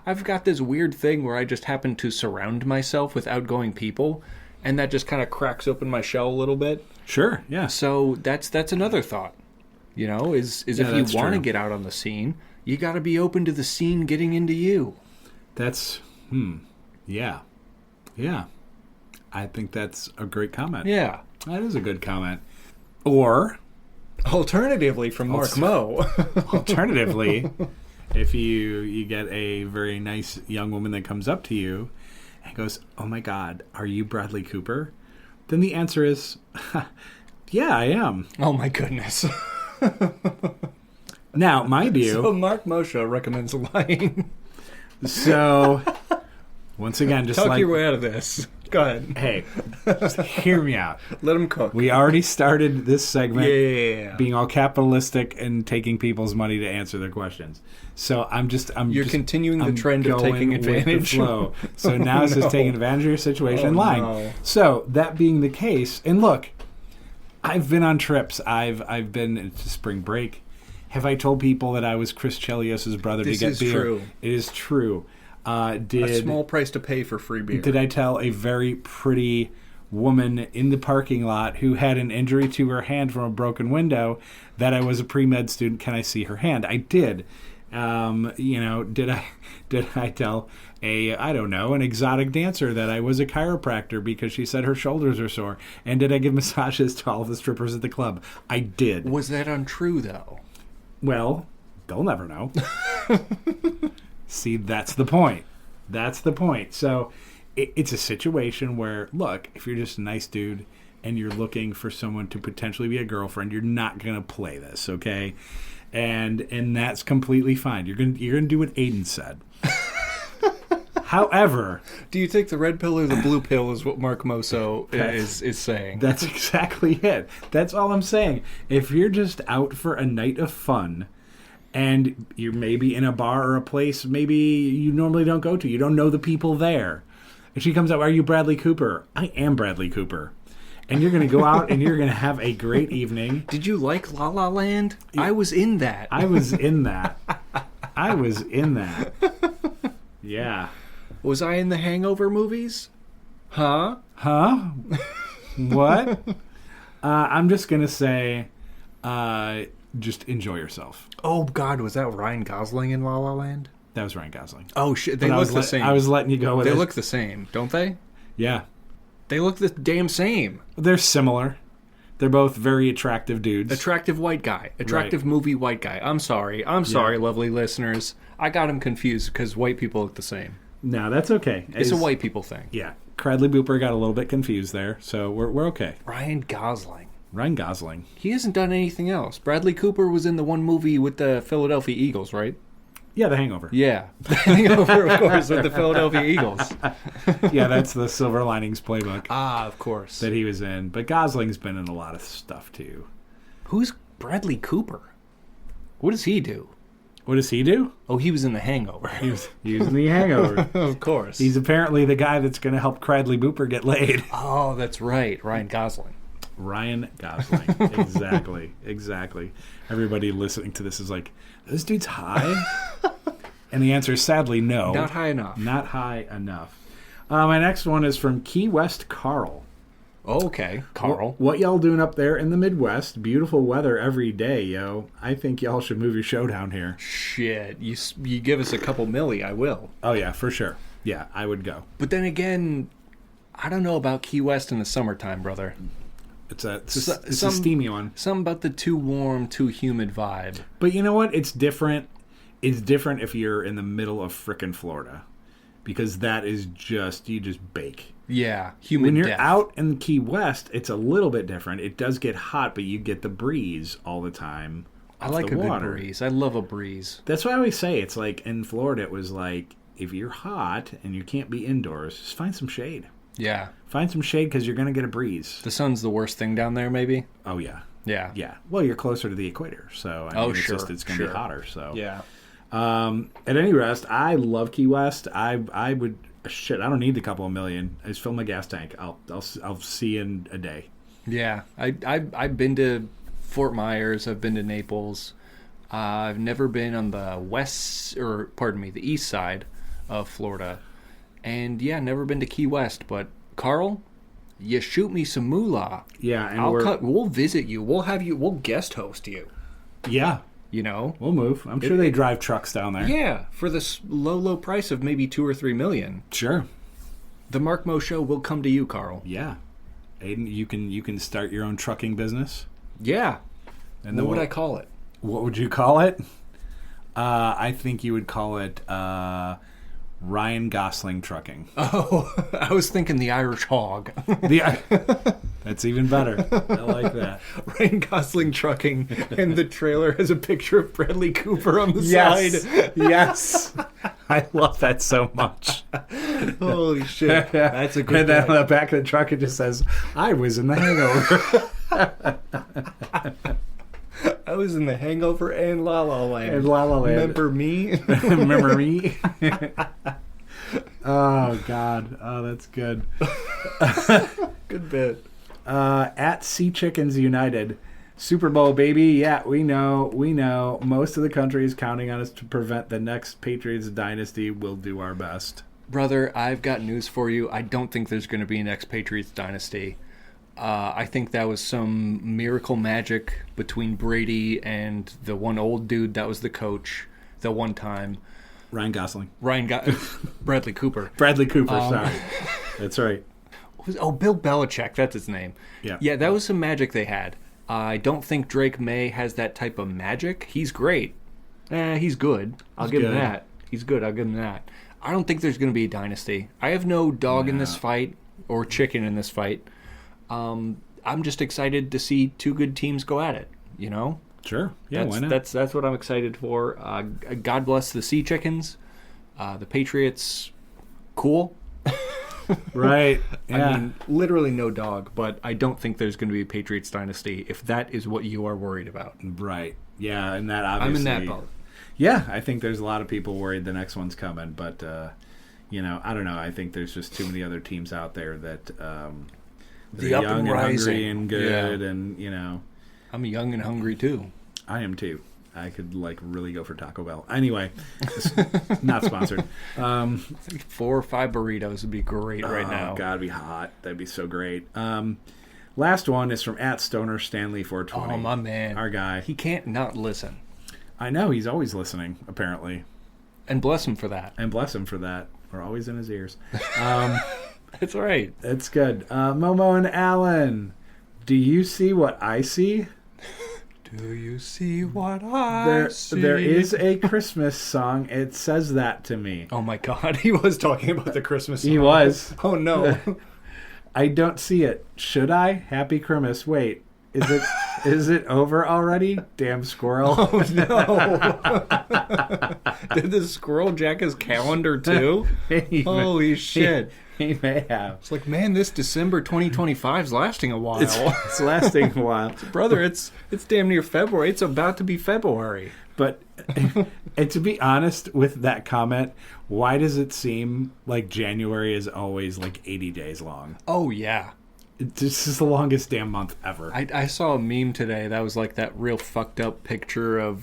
I've got this weird thing where I just happen to surround myself with outgoing people, and that just kind of cracks open my shell a little bit. Sure, yeah. So that's another thought. You know, is if you want to get out on the scene, you got to be open to the scene getting into you. That's yeah. Yeah. I think that's a great comment. Yeah. That is a good comment. Or alternatively, from Mark Mo. Alternatively, if you get a very nice young woman that comes up to you and goes, "Oh my God, are you Bradley Cooper?" Then the answer is, yeah, I am. Oh my goodness. Now, mind you... So Mark Moshe recommends lying. So, once again, just Talk your way out of this. Go ahead. Hey, just hear me out. Let him cook. We already started this segment being all capitalistic and taking people's money to answer their questions. So You're continuing the trend of taking advantage. Flow. So now it's just taking advantage of your situation and lying. No. So that being the case, and look, I've been on trips. I've been to spring break. Have I told people that I was Chris Chelios' brother to get beer? True. It is true. A small price to pay for free beer. Did I tell a very pretty woman in the parking lot who had an injury to her hand from a broken window that I was a pre-med student? Can I see her hand? I did. Did I tell an exotic dancer that I was a chiropractor because she said her shoulders are sore? And did I give massages to all the strippers at the club? I did. Was that untrue, though? Well, they'll never know. See, that's the point. So it's a situation where, look, if you're just a nice dude and you're looking for someone to potentially be a girlfriend, you're not going to play this, okay? And that's completely fine. You're going to do what Aiden said. However, Do you take the red pill or the blue pill is what Mark Moso is saying. that's exactly it. That's all I'm saying. If you're just out for a night of fun and you're maybe in a bar or a place maybe you normally don't go to, you don't know the people there, and she comes up, are you Bradley Cooper? I am Bradley Cooper. And you're going to go out and you're going to have a great evening. Did you like La La Land? I was in that. I was in that. I was in that. Yeah. Was I in the Hangover movies? Huh? Huh? What? I'm just going to say, just enjoy yourself. Oh, God, was that Ryan Gosling in La La Land? That was Ryan Gosling. Oh, shit, they But look the same. I was letting you go with They it. look the same, don't they? Yeah. They look the damn same. They're similar. They're both very attractive dudes. Attractive white guy. Attractive movie white guy. I'm sorry, lovely listeners. I got him confused because white people look the same. No, that's okay. It's a white people thing. Yeah. Cradley Booper got a little bit confused there, so we're okay. Ryan Gosling. Ryan Gosling. He hasn't done anything else. Bradley Cooper was in the one movie with the Philadelphia Eagles, right? Yeah, The Hangover. Yeah. The Hangover, of course, with the Philadelphia Eagles. Yeah, that's the Silver Linings Playbook Ah, of course. that he was in. But Gosling's been in a lot of stuff, too. Who's Bradley Cooper? What does he do? What does he do? Oh, he was in The Hangover. He was in The Hangover. Of course. He's apparently the guy that's going to help Cradley Booper get laid. Oh, that's right. Ryan Gosling. Ryan Gosling. Exactly. Everybody listening to this is like, this dude's high? And the answer is sadly no. Not high enough. Not high enough. My next one is from Key West Carl. Okay, Carl. What y'all doing up there in the Midwest? Beautiful weather every day, yo. I think y'all should move your show down here. Shit. You give us a couple milli, I will. Oh, yeah, for sure. Yeah, I would go. But then again, I don't know about Key West in the summertime, brother. It's a steamy one. Something about the too warm, too humid vibe. But you know what? It's different. It's different if you're in the middle of frickin' Florida. Because that is you just bake. Yeah, humid When you're death. out in Key West, it's a little bit different. It does get hot, but you get the breeze all the time. I like the a water. good breeze. I love a breeze. That's why I always say it's like in Florida, it was like if you're hot and you can't be indoors, just find some shade. Yeah. Find some shade because you're going to get a breeze. The sun's the worst thing down there, maybe? Oh, yeah. Yeah. Yeah. Well, you're closer to the equator, so I mean, sure. It's going to be hotter. So Yeah. At any rest, I love Key West. I would shit. I don't need the couple of million. I just fill my gas tank. I'll see you in a day. Yeah. I've been to Fort Myers. I've been to Naples. I've never been on the the east side of Florida. And yeah, never been to Key West. But Carl, you shoot me some moolah. Yeah, and we'll visit you. We'll guest host you. Yeah, You know? we'll move. I'm sure they drive trucks down there. Yeah, for this low price of maybe $2 or $3 million. Sure. The Mark Mo Show will come to you, Carl. Yeah. Aiden, you can start your own trucking business. Yeah. And What would I call it? What would you call it? I think you would call it Ryan Gosling Trucking. Oh, I was thinking the Irish Hog. That's even better. I like that. Ryan Gosling Trucking, and the trailer has a picture of Bradley Cooper on the side. Yes. I love that so much. Holy shit. That's a good And then guy. on the back of the truck it just says, I was in the Hangover. I was in The Hangover and La La Land. And La La Land. Remember me? Remember me? Oh, God. Oh, that's good. Good bit. At Sea Chickens United. Super Bowl, baby. Yeah, we know. Most of the country is counting on us to prevent the next Patriots dynasty. We'll do our best. Brother, I've got news for you. I don't think there's going to be an ex-Patriots dynasty. I think that was some miracle magic between Brady and the one old dude that was the coach the one time. Ryan Gosling. Bradley Cooper. Bradley Cooper, sorry. That's right. Bill Belichick, that's his name. Yeah. Yeah, that was some magic they had. I don't think Drake May has that type of magic. He's great. He's good. I'll give him that. He's good. I'll give him that. I don't think there's going to be a dynasty. I have no dog in this fight or chicken in this fight. I'm just excited to see two good teams go at it, you know? Sure. Yeah, why not? That's what I'm excited for. God bless the Sea Chickens. The Patriots Cool. Right. Yeah. I mean, literally no dog, but I don't think there's going to be a Patriots dynasty if that is what you are worried about. Right. Yeah, and that obviously... I'm in that boat. Yeah, I think there's a lot of people worried the next one's coming, but, I don't know. I think there's just too many other teams out there that are young and hungry and good, and, I'm young and hungry, too. I am, too. I could, really go for Taco Bell. Anyway, not sponsored. 4 or 5 burritos would be great right now. God, it'd be hot. That'd be so great. Last one is from @StonerStanley420. Oh, my man. Our guy. He can't not listen. I know. He's always listening, apparently. And bless him for that. We're always in his ears. That's right. It's good. Momo and Alan, do you see what I see? Do you see what I see? There is a Christmas song. It says that to me. Oh, my God. He was talking about the Christmas song. He was. Oh, no. I don't see it. Should I? Happy Christmas. Wait. Is it over already? Damn squirrel. Oh, no. Did the squirrel jack his calendar, too? Holy shit. He may have. It's like, man, this December 2025 is lasting a while. It's lasting a while. Brother, it's damn near February. It's about to be February. But and to be honest with that comment, why does it seem like January is always 80 days long? Oh, yeah. This is the longest damn month ever. I saw a meme today that was that real fucked up picture of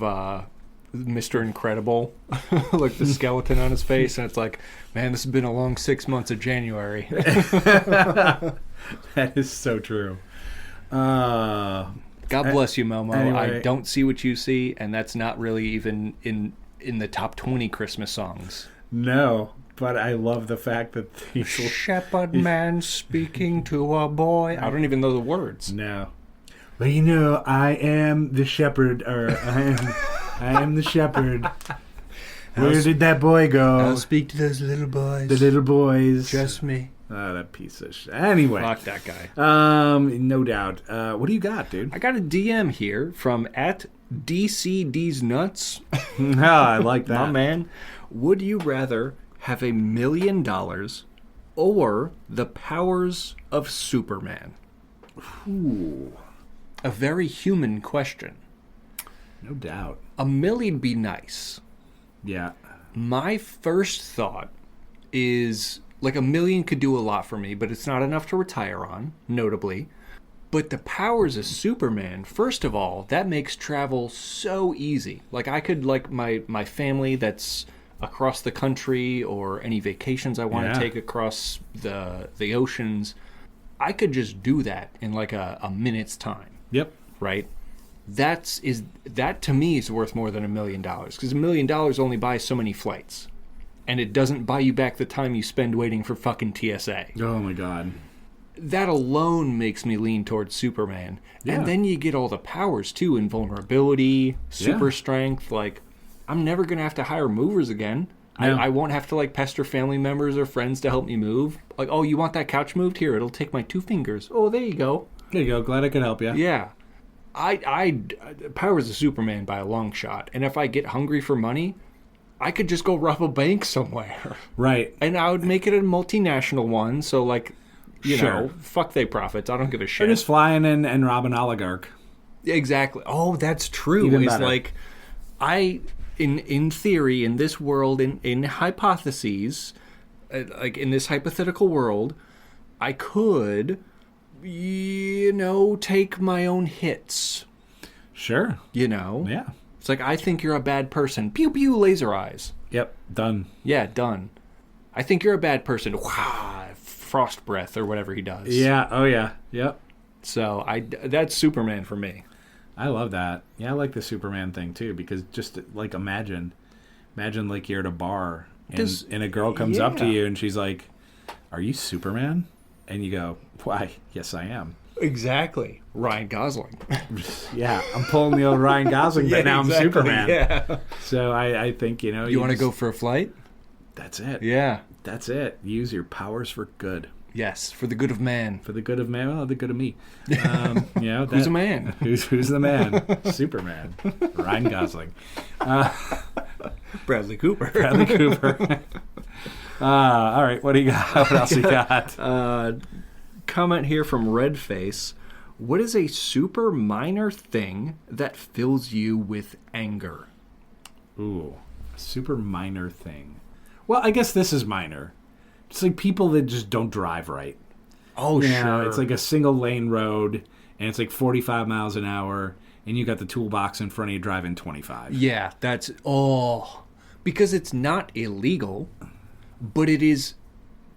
Mr. Incredible, the skeleton on his face, and it's like, man, this has been a long 6 months of January. That is so true. God bless you, Momo. Anyway. I don't see what you see, and that's not really even in the top 20 Christmas songs. No, but I love the fact that these shepherd man speaking to a boy. I don't even know the words. No. Well, I am the shepherd, or I am the shepherd. Where did that boy go? I'll speak to those little boys. The little boys. Trust me. Oh, that piece of shit. Anyway. Fuck that guy. No doubt. What do you got, dude? I got a DM here from @DCDsNuts. Oh, I like that. My man. Would you rather have $1 million or the powers of Superman? Ooh. A very human question. No doubt. $1 million be nice. Yeah. My first thought is $1 million could do a lot for me, but it's not enough to retire on, notably. But the powers of Superman, first of all, that makes travel so easy. I could, my family that's across the country, or any vacations I want to take across the oceans, I could just do that in a minute's time. Yep. Right? That to me is worth more than $1 million, because $1 million only buys so many flights, and it doesn't buy you back the time you spend waiting for fucking TSA. Oh my God. That alone makes me lean towards Superman. Yeah. And then you get all the powers too, invulnerability, super strength. I'm never gonna have to hire movers again. No. I won't have to pester family members or friends to help me move. Oh, you want that couch moved? Here, it'll take my 2 fingers. Oh, there you go. There you go. Glad I could help you. Yeah. I powers of Superman by a long shot. And if I get hungry for money, I could just go rob a bank somewhere. Right. And I would make it a multinational one. So you know, fuck they profits. I don't give a shit. Or just fly in and rob an oligarch. Exactly. Oh, that's true. Even it's better. In theory, in this world, in hypotheses, in this hypothetical world, I could, take my own hits. Sure. Yeah. It's I think you're a bad person. Pew pew, laser eyes. Yep. Done. Yeah, done. I think you're a bad person. Wow, frost breath or whatever he does. Yeah. Oh yeah. Yep. So that's Superman for me. I love that. Yeah, I like the Superman thing too, because just imagine you're at a bar and a girl comes up to you and she's like, "Are you Superman?" And you go, "Why? Yes, I am." Exactly. Ryan Gosling. Yeah, I'm pulling the old Ryan Gosling, but now exactly. I'm Superman. Yeah. So I think You want to go for a flight? That's it. Yeah. That's it. Use your powers for good. Yes, for the good of man. For the good of man, well, the good of me. Who's a man? Who's the man? Superman. Ryan Gosling. Bradley Cooper. Bradley Cooper. All right, what do you got? What else you got? Comment here from Redface. What is a super minor thing that fills you with anger? Ooh, a super minor thing. Well, I guess this is minor. It's like people that just don't drive right. Oh, sure. It's like a single lane road, and it's like 45 miles an hour, and you got the toolbox in front of you driving 25. Yeah, because it's not illegal, but it is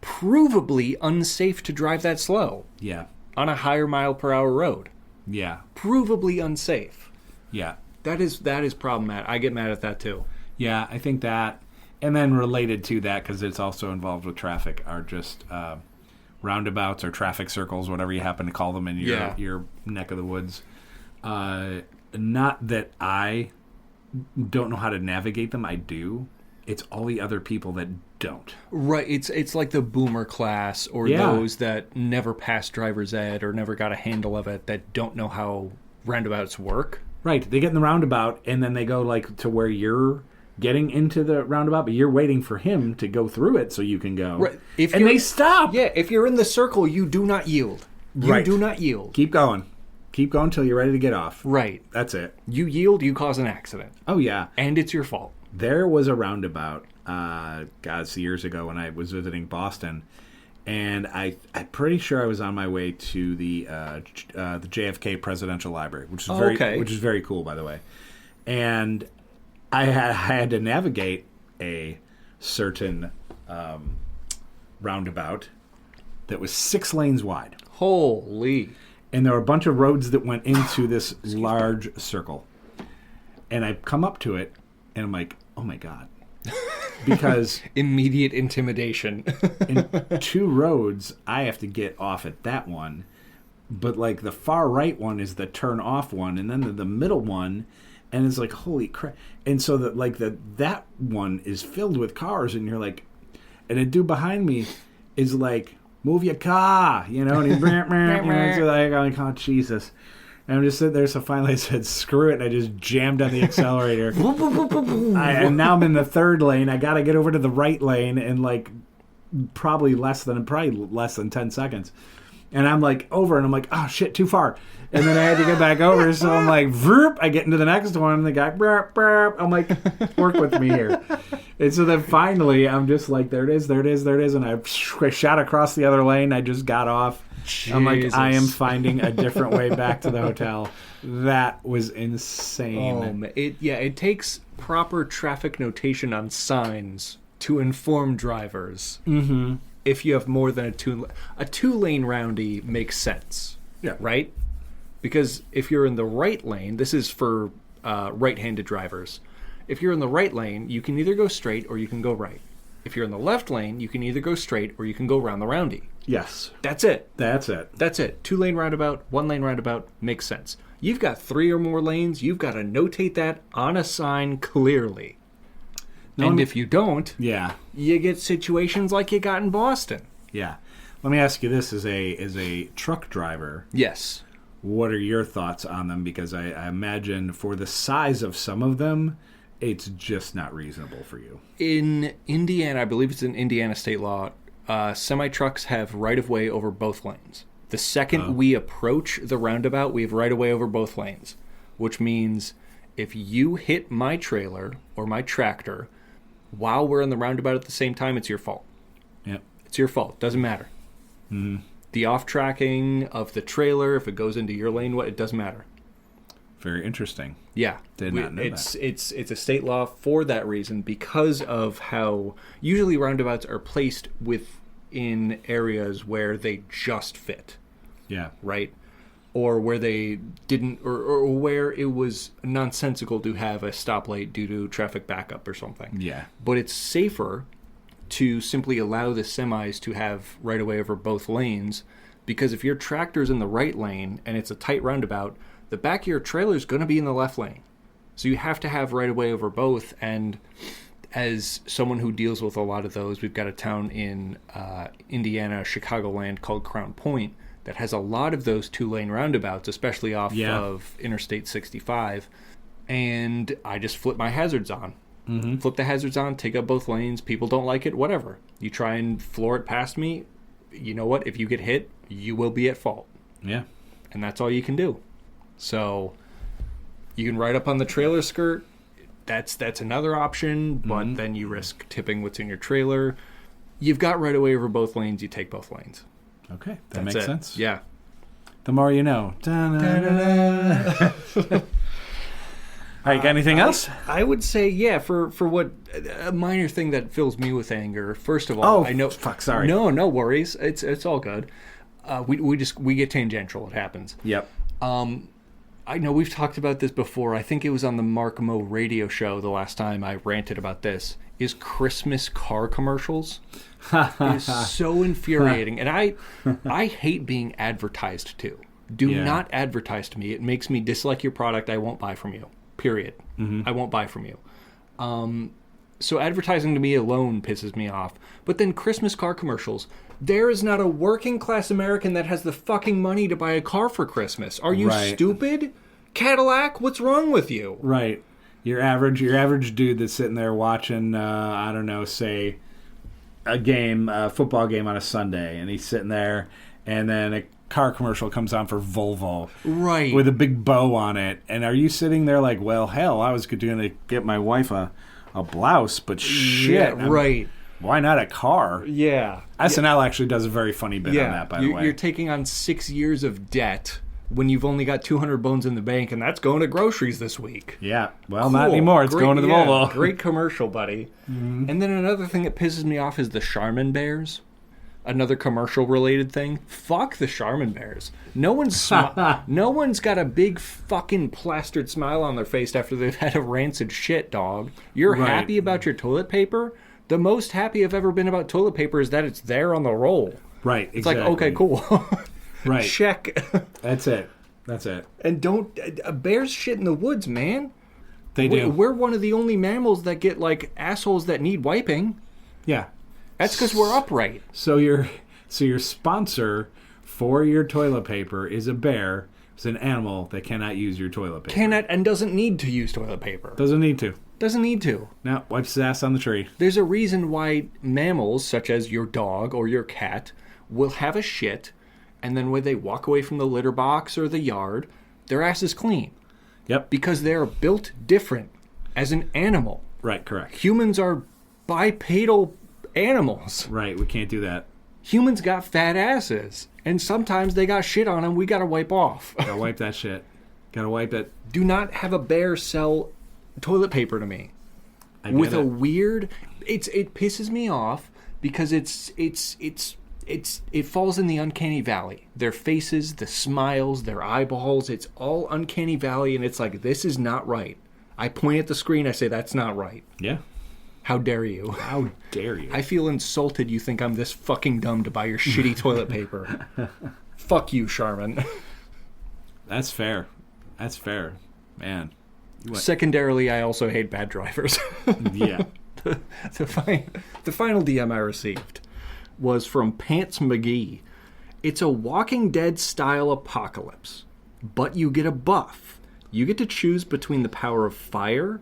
provably unsafe to drive that slow. Yeah. On a higher mile per hour road. Yeah. Provably unsafe. Yeah. That is problematic. I get mad at that too. Yeah, I think that, and then related to that, because it's also involved with traffic, are just roundabouts or traffic circles, whatever you happen to call them in your neck of the woods. Not that I don't know how to navigate them. I do. It's all the other people that don't. Right. It's like the boomer class or those that never passed driver's ed or never got a handle of it that don't know how roundabouts work. Right. They get in the roundabout and then they go like to where you're getting into the roundabout, but you're waiting for him to go through it so you can go. Right. And they stop. Yeah. If you're in the circle, you do not yield. You do not yield. Keep going. Keep going until you're ready to get off. Right. That's it. You yield, you cause an accident. Oh, yeah. And it's your fault. There was a roundabout, years ago when I was visiting Boston, and I'm pretty sure I was on my way to the JFK Presidential Library, which is very cool, by the way. And I had to navigate a certain roundabout that was 6 lanes wide. Holy! And there were a bunch of roads that went into this large circle. And I come up to it, and I'm like, oh my God. Because immediate intimidation. in 2 roads, I have to get off at that one. But like the far right one is the turn off one, and then the middle one, and it's like, holy crap. And so that one is filled with cars, and you're like, and a dude behind me is like, move your car, and he's so like, oh Jesus. And I'm just sitting there, so finally I said, screw it, and I just jammed on the accelerator. And now I'm in the 3rd lane. I got to get over to the right lane in probably less than 10 seconds. And I'm like over, and I'm like, oh shit, too far. And then I had to get back over, so I'm like, vroop, I get into the next one, and the guy, burp, burp. I'm like, work with me here. And so then finally, I'm just like, there it is, and I shot across the other lane. I just got off. Jesus. I'm like, I am finding a different way back to the hotel. That was insane. It takes proper traffic notation on signs to inform drivers. Mm-hmm. If you have more than a 2-lane roundy makes sense. Yeah. Right? Because if you're in the right lane, this is for right-handed drivers. If you're in the right lane, you can either go straight or you can go right. If you're in the left lane, you can either go straight or you can go round the roundy. Yes. That's it. 2-lane roundabout, 1-lane roundabout makes sense. You've got 3 or more lanes. You've got to notate that on a sign clearly. And if you don't, you get situations like you got in Boston. Yeah. Let me ask you this as a truck driver. Yes. What are your thoughts on them? Because I imagine for the size of some of them, it's just not reasonable for you. In Indiana, I believe it's in Indiana state law, semi-trucks have right-of-way over both lanes. The second we approach the roundabout, we have right-of-way over both lanes, which means if you hit my trailer or my tractor while we're in the roundabout at the same time, it's your fault. Yep. It's your fault. Doesn't matter. Mm-hmm. The off-tracking of the trailer, if it goes into your lane, it doesn't matter. Very interesting. Yeah. Did not know that. It's a state law for that reason, because of how usually roundabouts are placed within areas where they just fit. Yeah. Right? Or where they didn't, or where it was nonsensical to have a stoplight due to traffic backup or something. Yeah. But it's safer to simply allow the semis to have right of way over both lanes, because if your tractor's in the right lane and it's a tight roundabout, the back of your trailer is going to be in the left lane. So you have to have right of way over both. And as someone who deals with a lot of those, we've got a town in Indiana, Chicagoland called Crown Point that has a lot of those 2-lane roundabouts, especially off of Interstate 65. And I just flip my hazards on. Flip the hazards on, take up both lanes. People don't like it, whatever. You try and floor it past me. You know what? If you get hit, you will be at fault. Yeah. And that's all you can do. So you can ride up on the trailer skirt. That's another option, but then you risk tipping what's in your trailer. You've got right away over both lanes. You take both lanes. Okay, that makes sense. Yeah. The more you know. Da-da-da-da. All right, got anything else? I would say, yeah, for what a minor thing that fills me with anger. First of all, I know. Fuck, sorry. No worries. It's all good. We get tangential. It happens. Yep. I know we've talked about this before. I think it was on the Mark Mo radio show the last time I ranted about this. Is Christmas car commercials. It is so infuriating. And I hate being advertised to. Do not advertise to me. It makes me dislike your product. I won't buy from you. Period. I won't buy from you. So advertising to me alone pisses me off. But then Christmas car commercials. There is not a working class American that has the fucking money to buy a car for Christmas. Are you stupid? Cadillac, what's wrong with you? Right. Your average dude that's sitting there watching, I don't know, say a football game on a Sunday, and he's sitting there, and then a car commercial comes on for Volvo. Right. With a big bow on it. And are you sitting there like, well, hell, I was going to get my wife a blouse, but shit. Yeah, right. Why not a car? Yeah. SNL actually does a very funny bit on that, by the way. You're taking on 6 years of debt when you've only got 200 bones in the bank, and that's going to groceries this week. Yeah. Well, not anymore. It's going to the Volvo. Great commercial, buddy. And then another thing that pisses me off is the Charmin bears. Another commercial-related thing. Fuck the Charmin bears. No one's got a big fucking plastered smile on their face after they've had a rancid shit, dog. You're happy about your toilet paper? The most happy I've ever been about toilet paper is that it's there on the roll. Right, exactly. It's like, okay, cool. Right. Check. That's it. And don't... bears shit in the woods, man. They do. We're one of the only mammals that get, like, assholes that need wiping. Yeah. That's because we're upright. So your sponsor for your toilet paper is a bear. It's an animal that cannot use your toilet paper. Cannot and doesn't need to use toilet paper. Doesn't need to. Doesn't need to. No, wipes his ass on the tree. There's a reason why mammals, such as your dog or your cat, will have a shit, and then when they walk away from the litter box or the yard, their ass is clean. Yep. Because they're built different as an animal. Right, correct. Humans are bipedal animals. Right, we can't do that. Humans got fat asses, and sometimes they got shit on them we gotta wipe off. Gotta wipe that shit. Gotta wipe it. Do not have a bear sell toilet paper to me. With a weird... It pisses me off because it falls in the uncanny valley. Their faces, the smiles, their eyeballs, it's all uncanny valley, and it's like, this is not right. I point at the screen, I say, that's not right. Yeah. How dare you? How dare you? I feel insulted you think I'm this fucking dumb to buy your shitty toilet paper. Fuck you, Charmin. That's fair. Man. Secondarily, I also hate bad drivers. Yeah. The final DM I received was from Pants McGee. It's a Walking Dead style apocalypse, but you get a buff. You get to choose between the power of fire,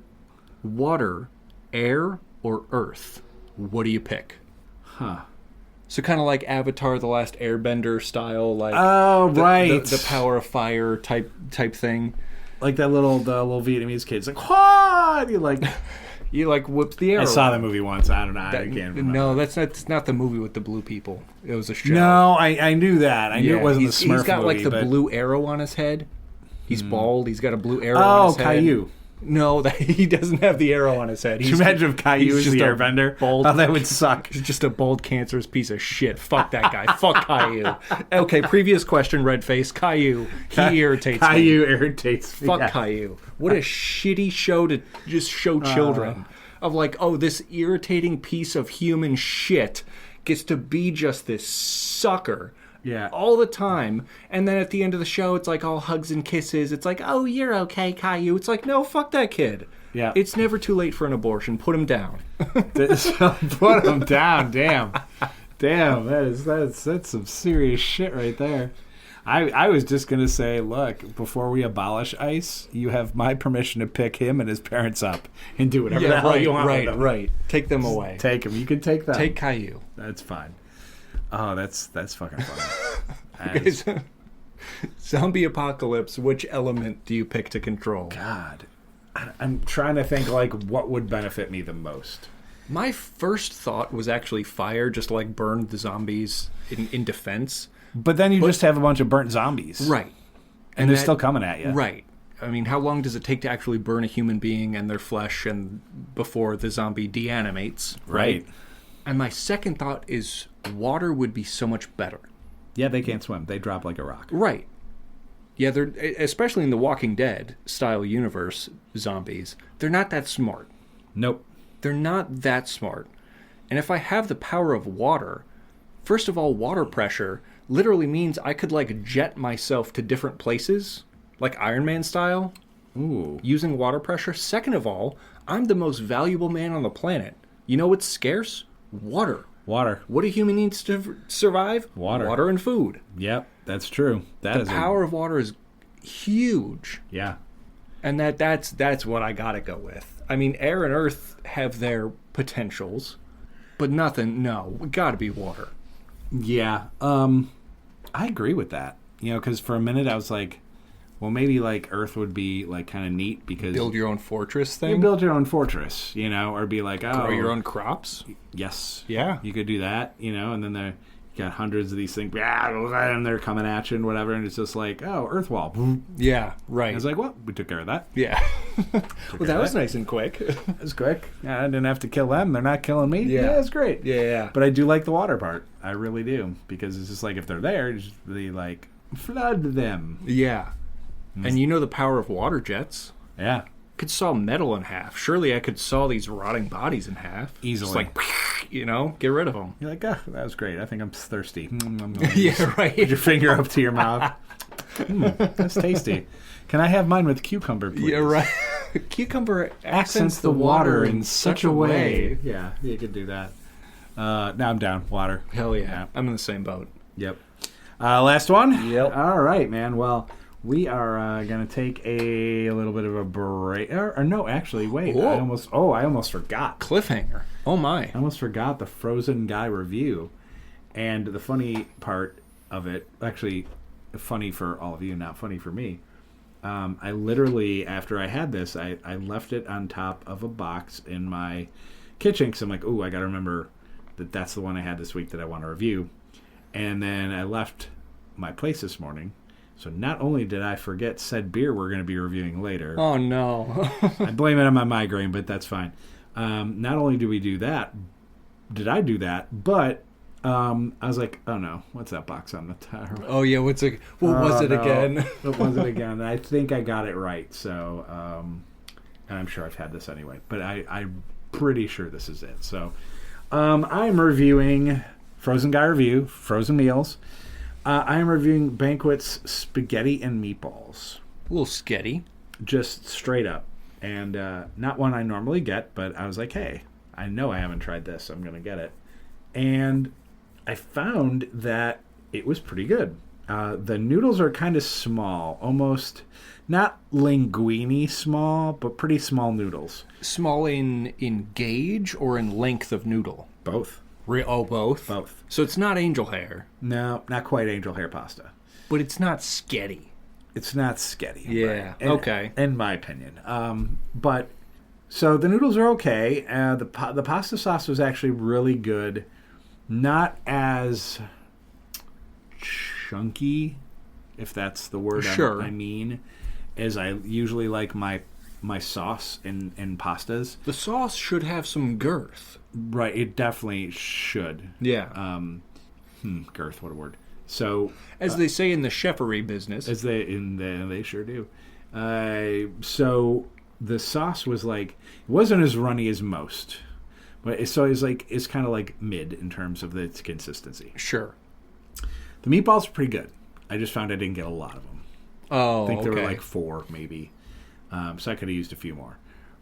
water, air, or earth. What do you pick? Huh. So kind of like Avatar: The Last Airbender style, like the power of fire type thing. Like the little Vietnamese kid's like, what? You like whip the arrow. I saw the movie once. I don't know. I can't remember. No, that's not the movie with the blue people. It was a show. No, I knew that. I knew it wasn't the Smurf movie. He's got like the blue arrow on his head. He's bald. He's got a blue arrow on his head. Oh, Caillou. No, he doesn't have the arrow on his head. Can you imagine if Caillou is the airbender? Oh, that would suck. He's just a bald, cancerous piece of shit. Fuck that guy. Fuck Caillou. Okay, previous question, Redface. Caillou. He irritates me. Caillou irritates me. Fuck Caillou. What a shitty show to just show children. Of like, oh, this irritating piece of human shit gets to be just this sucker. Yeah. All the time. And then at the end of the show, it's like all hugs and kisses. It's like, oh, you're okay, Caillou. It's like, no, fuck that kid. Yeah. It's never too late for an abortion. Put him down. Put him down. Damn. That's some serious shit right there. I was just going to say, look, before we abolish ICE, you have my permission to pick him and his parents up and do whatever the hell you want with them. Right. Take them away. Take them. You can take them. Take Caillou. That's fine. Oh, that's fucking funny. Zombie apocalypse, which element do you pick to control? God. I'm trying to think, like, what would benefit me the most. My first thought was actually fire, just like burn the zombies in defense. But then you just have a bunch of burnt zombies. Right. And they're still coming at you. Right. I mean, how long does it take to actually burn a human being and their flesh and before the zombie deanimates? Right. And my second thought is water would be so much better. Yeah, they can't swim. They drop like a rock. Right. Yeah, they're especially in the Walking Dead style universe zombies, they're not that smart. Nope. They're not that smart. And if I have the power of water, first of all, water pressure literally means I could like jet myself to different places, like Iron Man style, using water pressure. Second of all, I'm the most valuable man on the planet. You know what's scarce? Water. Water. What do humans need to survive? Water. Water and food. Yep, that's true. The power of water is huge. Yeah. And that's what I gotta go with. I mean, air and earth have their potentials, but we gotta be water. Yeah. I agree with that. You know, because for a minute I was like, well, maybe like Earth would be like kind of neat because build your own fortress thing. You build your own fortress, you know, or be like, grow your own crops. Yes. Yeah. You could do that, you know, and then you got hundreds of these things, and they're coming at you and whatever, and it's just like, oh, Earth wall. Yeah. Right. I was like, well, we took care of that. Yeah. Well, that was nice and quick. It was quick. Yeah, I didn't have to kill them. They're not killing me. Yeah, it's great. Yeah. But I do like the water part. I really do, because it's just like if they're there, you just really like flood them. Yeah. And you know the power of water jets. Yeah. Could saw metal in half. Surely I could saw these rotting bodies in half. Easily. Just like, you know, get rid of them. You're like, oh, that was great. I think I'm thirsty. Yeah, right. Put your finger up to your mouth. That's tasty. Can I have mine with cucumber, please? Yeah, right. Cucumber accents the water in such a way. Yeah, you could do that. Now I'm down. Water. Hell yeah. I'm in the same boat. Yep. Last one? Yep. All right, man. Well, we are going to take a little bit of a break. Or no, actually, wait. I almost forgot. Cliffhanger. Oh, my. I almost forgot the Frozen Guy review. And the funny part of it, actually funny for all of you, not funny for me, I literally, after I had this, I left it on top of a box in my kitchen because I'm like, ooh, I got to remember that's the one I had this week that I want to review. And then I left my place this morning. So not only did I forget said beer we're going to be reviewing later. Oh, no. I blame it on my migraine, but that's fine. Not only did I do that, but I was like, oh, no, what's that box on the tire? Oh, yeah, what was it again? What was it again? I think I got it right. So, and I'm sure I've had this anyway, but I'm pretty sure this is it. So I'm reviewing Frozen Guy Review, Frozen Meals. I am reviewing Banquet's Spaghetti and Meatballs. A little sketty. Just straight up. And not one I normally get, but I was like, hey, I know I haven't tried this. I'm going to get it. And I found that it was pretty good. The noodles are kind of small. Almost not linguine small, but pretty small noodles. Small in gauge or in length of noodle? Both. Both? Both. So it's not angel hair. No, not quite angel hair pasta. But it's not sketty. It's not sketty. Yeah, right? okay. In my opinion. But, so the noodles are okay. The pasta sauce was actually really good. Not as chunky, if that's the word sure. I mean, as I usually like my sauce in pastas. The sauce should have some girth. Right, it definitely should. Yeah. Girth, what a word. So, as they say in the chefery business. They sure do. So the sauce was like, it wasn't as runny as most, but it's kind of like mid in terms of its consistency. Sure. The meatballs are pretty good. I just found I didn't get a lot of them. Oh, I think there okay. were like 4 maybe. So I could have used a few more.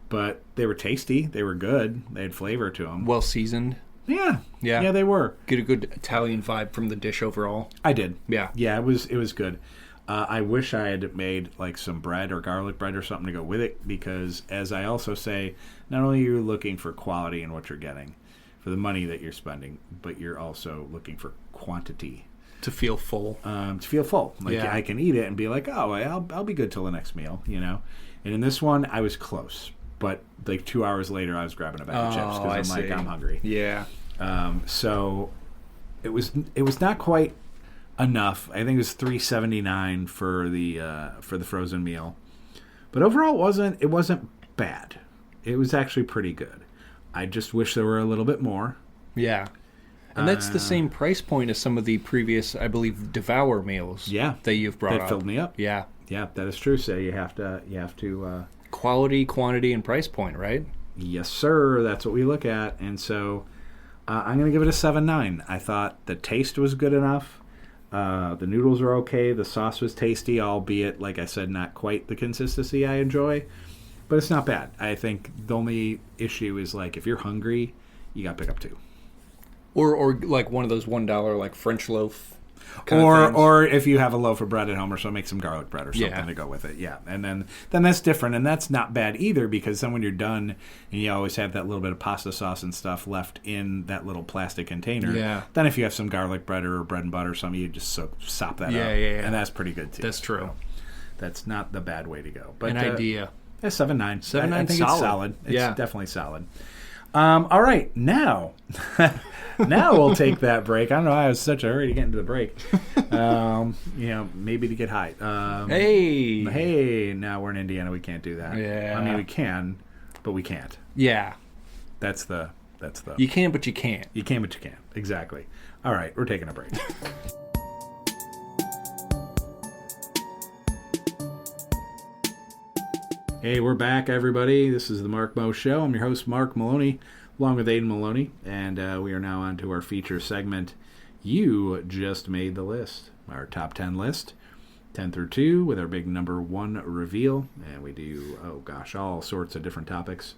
But they were tasty. They were good. They had flavor to them. Well seasoned. Yeah, they were. Get a good Italian vibe from the dish overall. I did. Yeah. Yeah, it was good. I wish I had made like some bread or garlic bread or something to go with it, because as I also say, not only are you looking for quality in what you're getting for the money that you're spending, but you're also looking for quantity. To feel full. To feel full. Like I can eat it and be like, oh, I'll be good till the next meal, you know? And in this one, I was close. But like 2 hours later, I was grabbing a bag of chips because I'm like, I'm hungry. Yeah. So it was not quite enough. I think it was $3.79 for the frozen meal. But overall, it wasn't bad. It was actually pretty good. I just wish there were a little bit more. Yeah. And that's the same price point as some of the previous, I believe, Devour meals. Yeah, that you've brought up. That filled me up. Yeah, that is true. So you have to quality, quantity, and price point, right? Yes, sir. That's what we look at. And so I'm going to give it a 7.9. I thought the taste was good enough. The noodles are okay. The sauce was tasty, albeit, like I said, not quite the consistency I enjoy. But it's not bad. I think the only issue is, like, if you're hungry, you got to pick up 2. Or like one of those $1 like French loaf. Or if you have a loaf of bread at home or so, make some garlic bread or something to go with it. Yeah, and then that's different, and that's not bad either, because then when you're done, and you always have that little bit of pasta sauce and stuff left in that little plastic container. Yeah. Then if you have some garlic bread or bread and butter or something, you just sop that up. Yeah. And that's pretty good too. That's true. So that's not the bad way to go. But an idea. 7.9. 7.9. I think solid. it's solid. It's definitely solid. All right, now we'll take that break. I don't know why I was in such a hurry to get into the break. Maybe to get high. Hey, now we're in Indiana. We can't do that. Yeah. I mean, we can, but we can't. Yeah. That's the. You can, but you can't. You can, but you can't. Exactly. All right, we're taking a break. Hey, we're back, everybody. This is the Mark Mo Show. I'm your host, Mark Maloney, along with Aiden Maloney, and we are now on to our feature segment, You Just Made the List, our top 10 list, 10 through 2, with our big number 1 reveal, and we do, all sorts of different topics,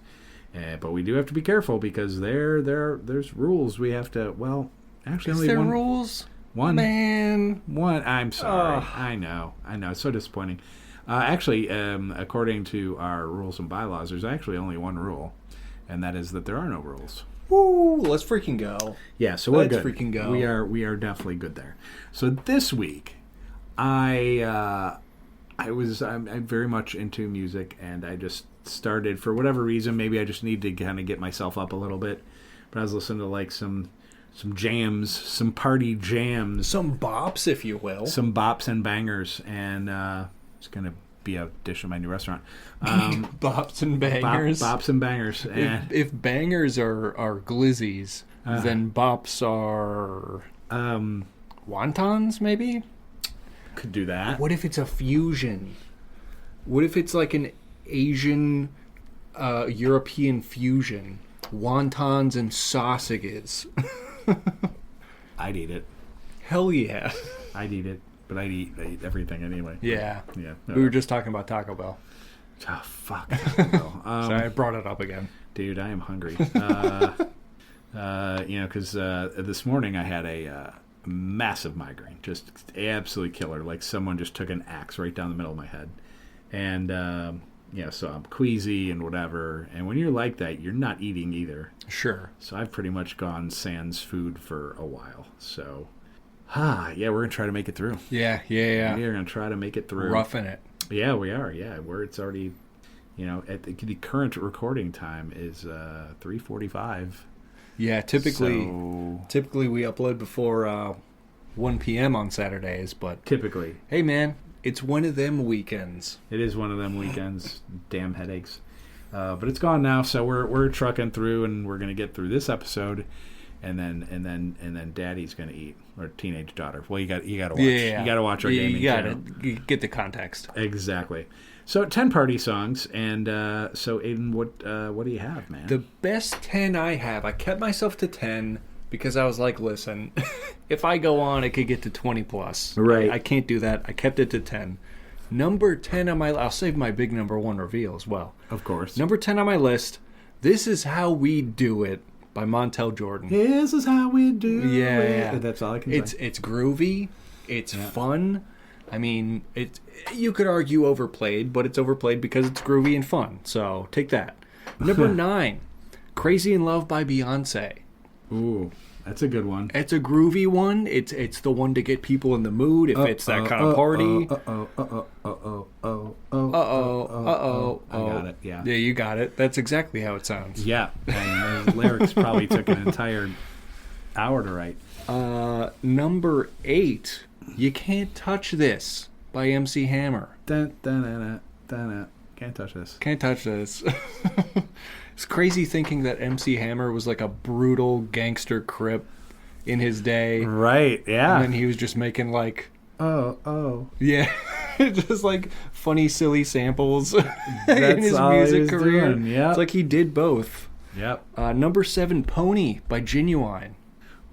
but we do have to be careful, because there's rules we have to, actually Is only there one. rules? One. Man. One. I'm sorry. I know. It's so disappointing. According to our rules and bylaws, there's actually only one rule, and that is that there are no rules. Woo! Let's freaking go. Yeah, so we're good. Let's freaking go. We are definitely good there. So this week, I'm very much into music, and I just started, for whatever reason, maybe I just need to kind of get myself up a little bit. But I was listening to like some jams, some party jams, some bops, if you will, some bops and bangers, and it's going to be a dish in my new restaurant. Bops and bangers. Bops and bangers. And if bangers are glizzies, then bops are wontons, maybe? Could do that. What if it's a fusion? What if it's like an Asian, European fusion? Wontons and sausages. I'd eat it. Hell yeah. I'd eat it. But I'd eat everything anyway. Yeah. Yeah. We were just talking about Taco Bell. Oh, fuck. Taco Bell. Sorry, I brought it up again. Dude, I am hungry. Because this morning I had a massive migraine. Just absolutely killer. Like someone just took an axe right down the middle of my head. And, so I'm queasy and whatever. And when you're like that, you're not eating either. Sure. So I've pretty much gone sans food for a while. So... we're going to try to make it through. Yeah. We're going to try to make it through. Roughing it. Yeah, we are. Yeah, it's already, at the current recording time is 3:45. Yeah, typically we upload before 1 p.m. on Saturdays, but... Typically. Hey, man, it's one of them weekends. It is one of them weekends. Damn headaches. But it's gone now, so we're trucking through, and we're going to get through this episode. And then Daddy's gonna eat, or teenage daughter. Well, you got to watch. Yeah. You got to watch our gaming. You got to get the context. Exactly. So 10 party songs, and so Aiden, what do you have, man? The best 10 I have. I kept myself to 10 because I was like, listen, if I go on, it could get to 20 plus. Right. I can't do that. I kept it to 10. Number 10 on my. I'll save my big number 1 reveal as well. Of course. Number 10 on my list. This is how we do it. by Montel Jordan. This is how we do Yeah, it. yeah. That's all I can say. It's groovy. It's fun. I mean, you could argue overplayed, but it's overplayed because it's groovy and fun. So take that. Number 9, Crazy in Love by Beyonce. Ooh, that's a good one. It's a groovy one. It's the one to get people in the mood if it's that kind of party. I got it. Yeah. Yeah, you got it. That's exactly how it sounds. Yeah. And those lyrics probably took an entire hour to write. Number 8, You Can't Touch This by MC Hammer. Dun, dun, dun, dun, dun. Can't touch this. Can't touch this. It's crazy thinking that MC Hammer was like a brutal gangster crip in his day. Right, yeah. And then he was just making like... Oh. Yeah. Just like funny, silly samples in his all he music was career. doing, yep. It's like he did both. Yep. Number 7, Pony by Genuine.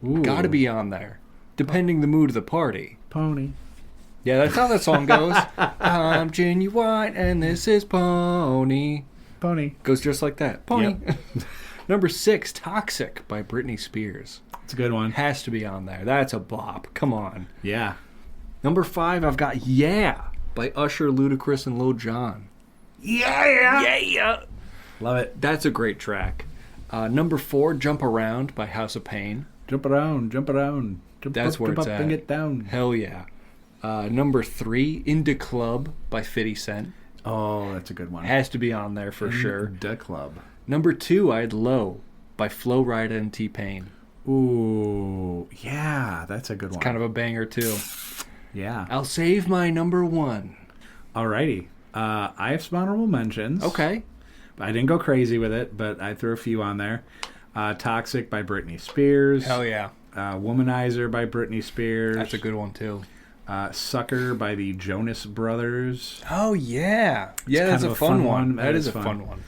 Ooh. Gotta be on there. Depending the mood of the party. Pony. Yeah, that's how that song goes. I'm Genuine and this is Pony. Pony. Goes just like that. Pony. Yep. Number 6, Toxic by Britney Spears. It's a good one. Has to be on there. That's a bop. Come on. Yeah. Number 5, I've got Yeah by Usher, Ludacris, and Lil Jon. Yeah. Love it. That's a great track. Number 4, Jump Around by House of Pain. Jump around. Jump That's where jump it's up at. and get down. Hell yeah. Number 3, Into Club by 50 Cent. Oh, that's a good one. Has to be on there for sure. The club. Number 2, I had Low by Flo Rida and T-Pain. Ooh, yeah, that's a good one. Kind of a banger too. Yeah. I'll save my number 1. Alrighty. I have some honorable mentions. Okay. I didn't go crazy with it, but I threw a few on there. Toxic by Britney Spears. Hell yeah. Womanizer by Britney Spears. That's a good one too. Sucker by the Jonas Brothers. Oh yeah. Yeah, that's kind a of fun one. That That is is a fun. fun one.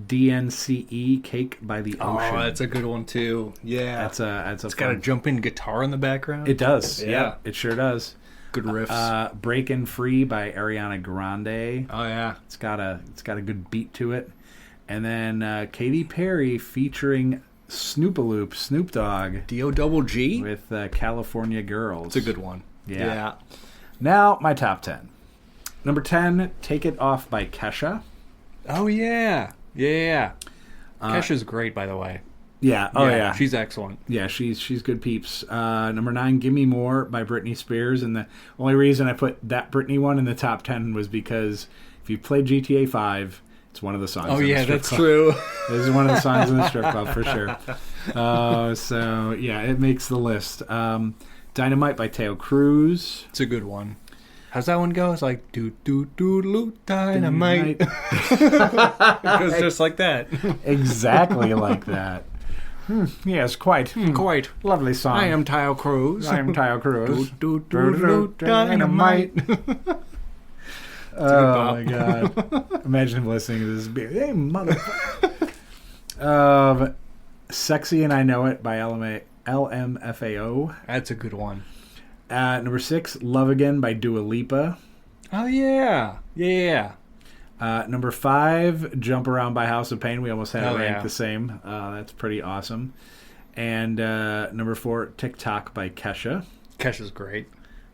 DNCE Cake by the Ocean. Oh, that's a good one too. Yeah. That's a It's got a jumping guitar in the background. It does. Yeah. Yeah, it sure does. Good riffs. Breakin' Free by Ariana Grande. Oh yeah. It's got a good beat to it. And then Katy Perry featuring Snoop Dogg D-O-double-G? with California Girls. It's a good one. Yeah. Now, my top 10. Number 10, Take It Off by Kesha. Oh yeah. Yeah. Kesha's great, by the way. Yeah. Oh, yeah. She's excellent. Yeah, she's good peeps. Number 9, Gimme More by Britney Spears. And the only reason I put that Britney one in the top 10 was because if you played GTA 5, it's one of the songs. Oh in the yeah, strip that's club. true. This is one of the songs in the strip club for sure. So yeah, it makes the list. Dynamite by Teo Cruz. It's a good one. How's that one go? It's like do do do do dynamite. It goes just like that. Exactly like that. Yes, quite. Quite. Lovely song. I am Teo Cruz. I am Teo Cruz. Do do do do dynamite. Oh my god. Imagine him listening to this being, hey motherfucker. Sexy and I Know It by LMFAO. That's a good one. Number 6, Love Again by Dua Lipa. Oh yeah. Yeah. Number 5, Jump Around by House of Pain. We almost had it ranked yeah. the same. That's pretty awesome. And number 4, TikTok by Kesha. Kesha's great.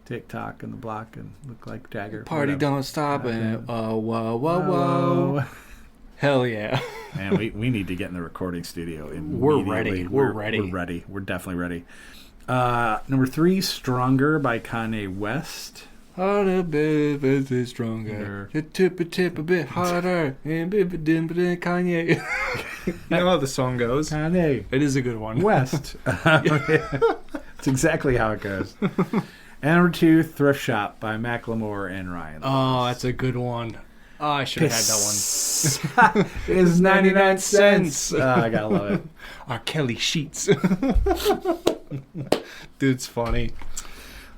TikTok and the block and look like Jagger. Party whatever. don't stop and whoa whoa Whoa. whoa. Hell yeah. Man, we need to get in the recording studio immediately. We're ready. We're ready. We're ready. We're definitely ready. Number 3, Stronger by Kanye West. Harder, bit stronger. The tip a bit harder. And Kanye. You know how the song goes? Kanye It is a good one. West. That's exactly how it goes. And number 2, Thrift Shop by Macklemore and Ryan. Oh, that's a good one. Oh, I should have had that one. It's 99 cents. I gotta love it. R. Kelly Sheets. Dude's funny.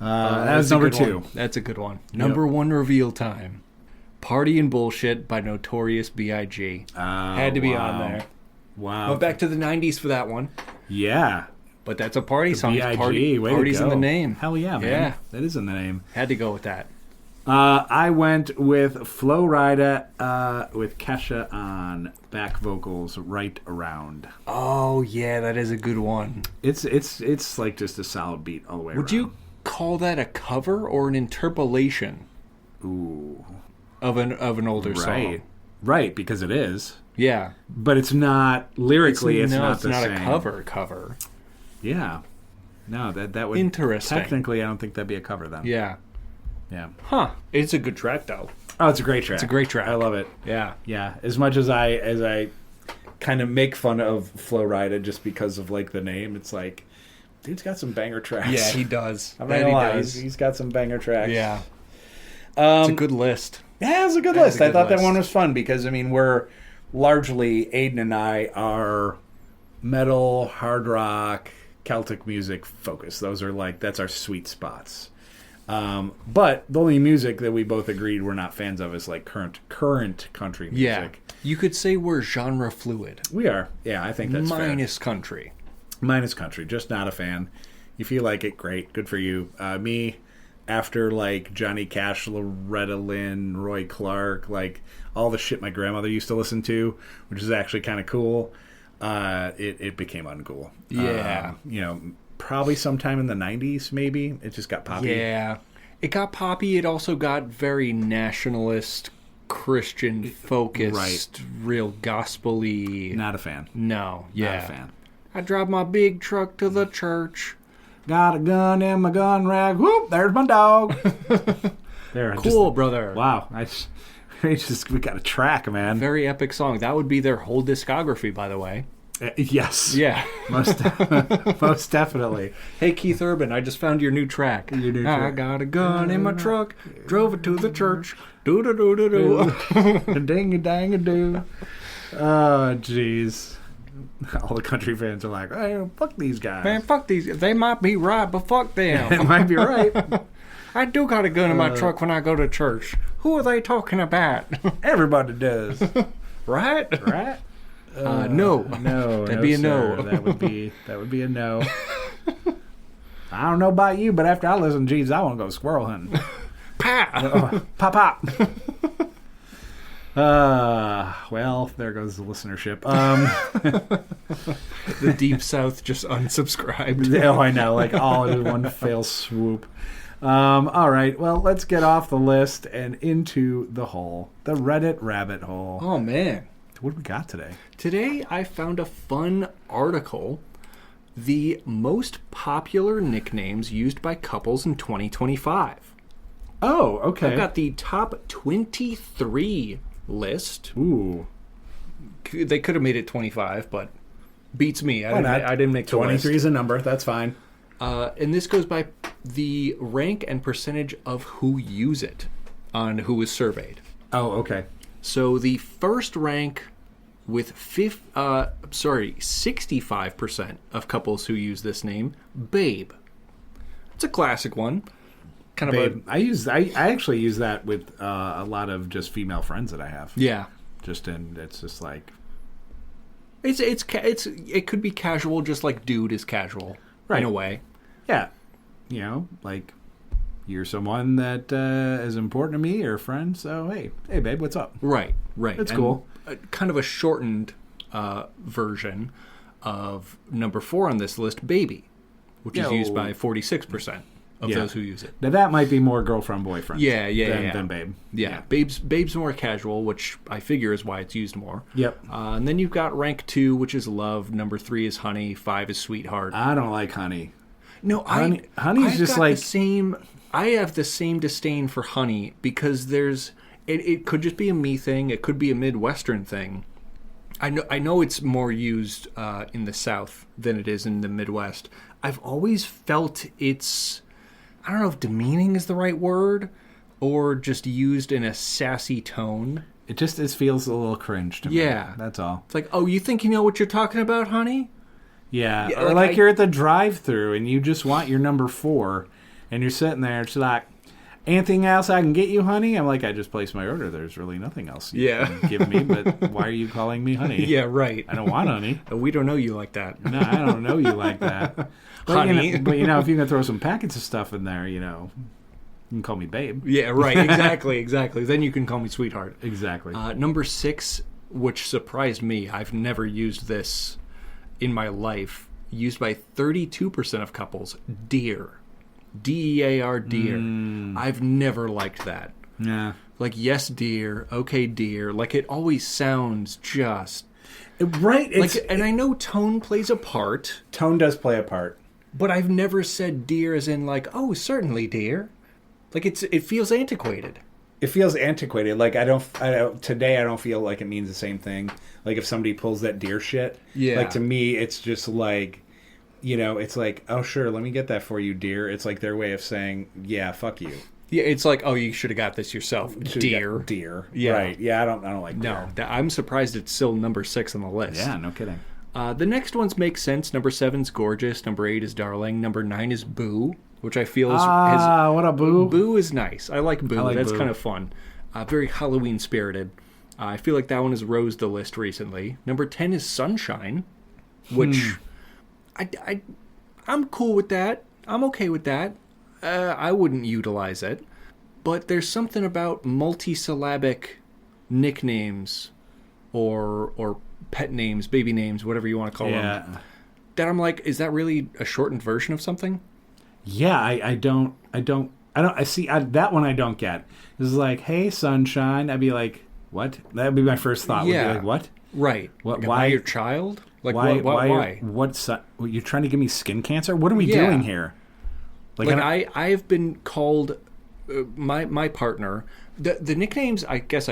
That was number 2. That's a good one. Number 1 reveal time. Party and Bullshit by Notorious B.I.G. Had to be on there. Wow. Went back to the 90s for that one. Yeah. But that's a party song. B.I.G. Party, Way to party's go. in the name. Hell yeah, man. Yeah. That is in the name. Had to go with that. I went with Flo Rida with Kesha on back vocals, Right Around. Oh yeah, that is a good one. It's like just a solid beat all the way around. Would you call that a cover or an interpolation? Ooh. Of an older song? Right, because it is. Yeah. But it's not, lyrically, it's not the not same. a cover. Yeah. No, that would... Interesting. Technically, I don't think that'd be a cover then. Yeah. Yeah. Huh. It's a good track, though. Oh, it's a great track. It's a great track. I love it. Yeah. Yeah. As much as I kind of make fun of Flo Rida just because of, like, the name, it's like, dude's got some banger tracks. Yeah, he does. I'm not gonna lie. He's got some banger tracks. Yeah. It's a good list. Yeah, it's a good list. I thought that one was fun because, I mean, we're largely, Aiden and I are metal, hard rock, Celtic music focused. Those are like, that's our sweet spots. But the only music that we both agreed we're not fans of is like current country music. Yeah. You could say we're genre fluid. We are. Yeah, I think that's Minus country. Minus country. Just not a fan. You feel like it, great. Good for you. Me, after like Johnny Cash, Loretta Lynn, Roy Clark, like all the shit my grandmother used to listen to, which is actually kind of cool, it became uncool. Yeah. Probably sometime in the 90s, maybe. It just got poppy. Yeah. It got poppy. It also got very nationalist, Christian-focused, Right. real gospel-y. Not a fan. No. Yeah. Not a fan. I drive my big truck to the church. Got a gun in my gun rack. Whoop, there's my dog. There, Cool, brother. Wow. We got a track, man. Very epic song. That would be their whole discography, by the way. Yes. Yeah. Most definitely. Hey, Keith Urban, I just found your new track. I got a gun in my truck, drove it to the church. Do-do-do-do-do. Ding-a-dang-a-doo. Oh, jeez. All the country fans are like, hey, fuck these guys. Man, fuck these. They might be right, but fuck them. It might be right. I do got a gun in my truck when I go to church. Who are they talking about? Everybody does. Right? Right? No. No. That'd be a no. Sir. That would be a no. I don't know about you, but after I listen to Jesus, I want to go squirrel hunting. Pop! Pop. Well, there goes the listenership. The Deep South just unsubscribed. Oh, I know. Like all in one fell swoop. All right. Well, let's get off the list and into the hole. The Reddit rabbit hole. Oh, man. What do we got today? Today, I found a fun article. The most popular nicknames used by couples in 2025. Oh, okay. I've got the top 23 list. Ooh. They could have made it 25, but beats me. I didn't make the 23 list. is a number. That's fine. And this goes by the rank and percentage of who use it on who was surveyed. Oh, okay. So the first rank with 65% of couples who use this name, Babe. It's a classic one. Kind of Babe. I actually use that with a lot of just female friends that I have. Yeah. It's just like it could be casual, just like dude is casual, right, in a way. Yeah, like you're someone that is important to me or a friend. So hey, babe, what's up? Right. That's cool. Kind of a shortened version of number 4 on this list, Baby, which is used by 46% of those who use it. Now that might be more girlfriend boyfriend. Than Babe. Yeah. Babe's more casual, which I figure is why it's used more. Yep. And then you've got rank 2, which is Love. Number 3 is Honey. 5 is Sweetheart. I don't like Honey. No, Honey's I've just got like the same. I have the same disdain for Honey because it could just be a me thing. It could be a Midwestern thing. I know it's more used in the South than it is in the Midwest. I've always felt it's, I don't know if demeaning is the right word, or just used in a sassy tone. It feels a little cringe to me. Yeah. That's all. It's like, oh, you think you know what you're talking about, honey? Yeah. Or like you're at the drive-thru and you just want your number 4 and you're sitting there. It's like, anything else I can get you, honey? I'm like, I just placed my order. There's really nothing else you can give me, but why are you calling me honey? Yeah, right. I don't want honey. We don't know you like that. No, I don't know you like that. But, honey. if you're going to throw some packets of stuff in there, You can call me babe. Yeah, right. Exactly. Then you can call me sweetheart. Exactly. Number 6, which surprised me. I've never used this in my life. Used by 32% of couples. Dear. D-E-A-R, dear. I've never liked that. Yeah. Like, yes, dear. Okay, dear. Like, it always sounds just... Right. And I know tone plays a part. Tone does play a part. But I've never said dear as in like, oh, certainly, dear. Like, it feels antiquated. It feels antiquated. Like, today I don't feel like it means the same thing. Like, if somebody pulls that dear shit. Yeah. Like, to me, it's just like, it's like, oh, sure, let me get that for you, dear. It's like their way of saying, yeah, fuck you. Yeah, it's like, oh, you should have got this yourself, dear. Dear. Yeah. Right. Yeah, I don't like dear. No, I'm surprised it's still number 6 on the list. Yeah, no kidding. The next ones make sense. Number 7's gorgeous. Number 8 is darling. Number 9 is boo, which I feel is... what a boo. Boo is nice. I like boo. That's boo. kind of fun. Very Halloween spirited. I feel like that one has rose the list recently. Number 10 is sunshine, which I'm cool with that. I'm okay with that. I wouldn't utilize it. But there's something about multisyllabic nicknames or pet names, baby names, whatever you want to call them, that I'm like, is that really a shortened version of something? Yeah, I see that one I don't get. This is like, hey, sunshine. I'd be like, what? That'd be my first thought. Yeah. Would be like, what? Right. What? Like, why am I your child? Like, why? why? What's you're trying to give me skin cancer? What are we doing here? Like I have been called my partner. The nicknames. I guess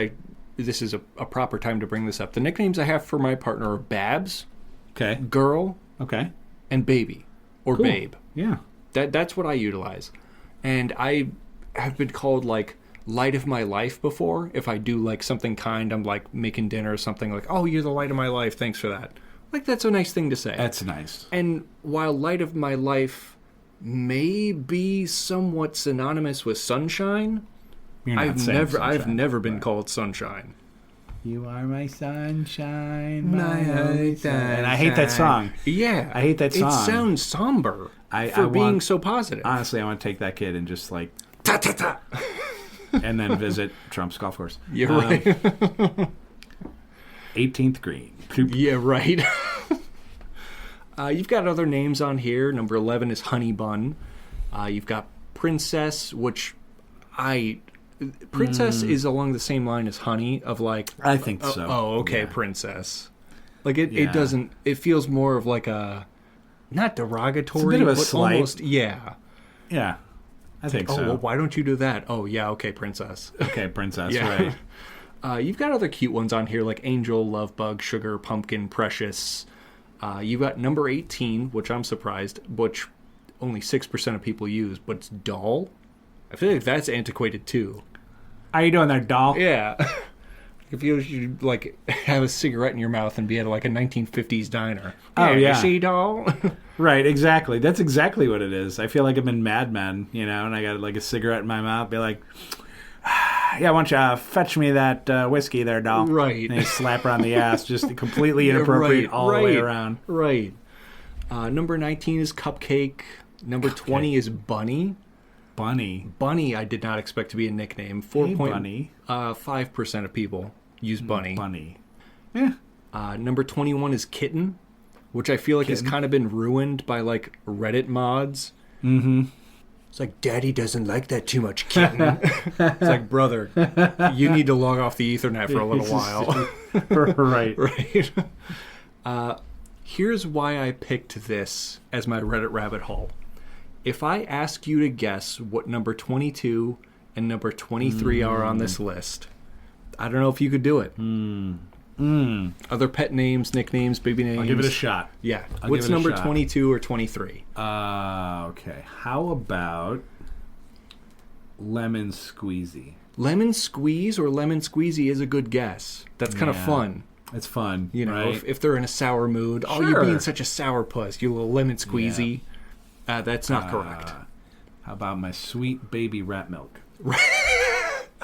this is a proper time to bring this up. The nicknames I have for my partner are Babs, okay, girl, okay, and baby or cool. babe. Yeah, that's what I utilize, and I have been called like light of my life before. If I do like something kind, I'm like making dinner or something, like, oh, you're the light of my life, thanks for that. Like, that's a nice thing to say. That's nice. And while light of my life may be somewhat synonymous with sunshine, I've never been called sunshine. You are my sunshine, my sunshine. And I hate that song. Yeah, I hate that song. It sounds somber for being so positive. Honestly, I want to take that kid and just like ta ta ta, and then visit Trump's golf course. You're right. 18th green. Yeah, right. You've got other names on here. Number 11 is Honey Bun. You've got Princess, which Princess is along the same line as Honey, of like... I think so. Oh, okay, yeah. Princess. Like, it doesn't... It feels more of like a... Not derogatory, it's a bit of a but slight. Almost... Yeah. Yeah, I think so. Oh, well, why don't you do that? Oh, yeah, okay, Princess. Okay, Princess, right. You've got other cute ones on here, like Angel, Lovebug, Sugar, Pumpkin, Precious. You've got number 18, which I'm surprised, which only 6% of people use, but it's Doll. I feel like that's antiquated, too. How you doing there, Doll? Yeah. If you like have a cigarette in your mouth and be at like a 1950s diner. Oh, yeah. You see, Doll? Right, exactly. That's exactly what it is. I feel like I'm in Mad Men, and I got like a cigarette in my mouth, be like... Yeah, why don't you fetch me that whiskey there, Doll? Right. And you slap her on the ass, just completely inappropriate all the way around. Right. Number 19 is Cupcake. Number 20 is Bunny. Bunny, I did not expect to be a nickname. 4.5% of people use Bunny. Bunny. Yeah. Number 21 is Kitten, which I feel like has kind of been ruined by like Reddit mods. Mm-hmm. It's like, Daddy doesn't like that too much, Kitten. It's like, brother, you need to log off the Ethernet for a little while. Right. Right. Here's why I picked this as my Reddit rabbit hole. If I ask you to guess what number 22 and number 23 are on this list, I don't know if you could do it. Other pet names, nicknames, baby names. I'll give it a shot. Yeah. What's number 22 or 23? Okay. How about Lemon Squeezy? Lemon Squeeze or Lemon Squeezy is a good guess. That's kind of fun. It's fun. Right? if they're in a sour mood. Sure. Oh, you're being such a sourpuss, you little lemon squeezy. Yeah. That's not correct. How about my sweet baby rat milk?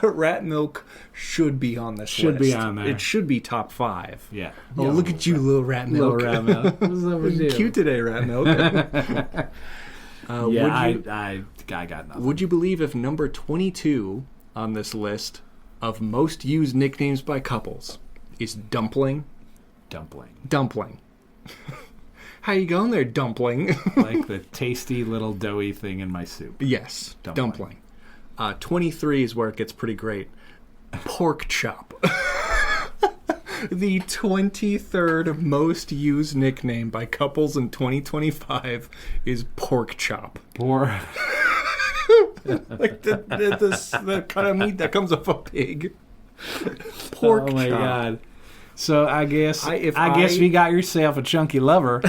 Rat milk should be on this list. Should be on there. It should be top 5. Yeah. Oh, look at you, little rat milk. Little rat milk. What's up with you? Cute today, rat milk. I got nothing. Would you believe if number 22 on this list of most used nicknames by couples is dumpling? Dumpling. How you going there, dumpling? Like the tasty little doughy thing in my soup. Yes, dumpling. 23 is where it gets pretty great. Pork chop. The 23rd most used nickname by couples in 2025 is pork chop. Like the kind of meat that comes off a pig. Pork chop. Oh my god. So I guess if you got yourself a chunky lover,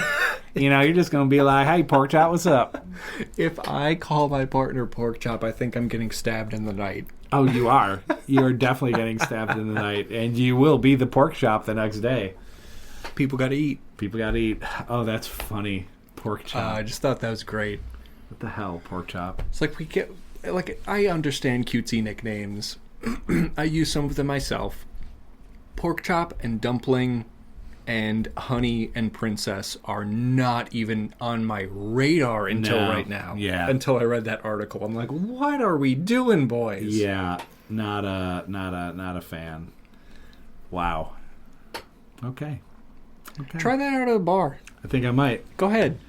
you're just gonna be like, "Hey, pork chop, what's up?" If I call my partner pork chop, I think I'm getting stabbed in the night. Oh, you are. You are definitely getting stabbed in the night, and you will be the pork chop the next day. People got to eat. Oh, that's funny. Pork chop. I just thought that was great. What the hell, pork chop? It's like I understand cutesy nicknames. I use some of them myself. Pork chop and dumpling and honey and princess are not even on my radar until right now. Yeah. Until I read that article. I'm like, what are we doing, boys? Yeah. Not a fan. Wow. Okay. Try that out at a bar. I think I might. Go ahead.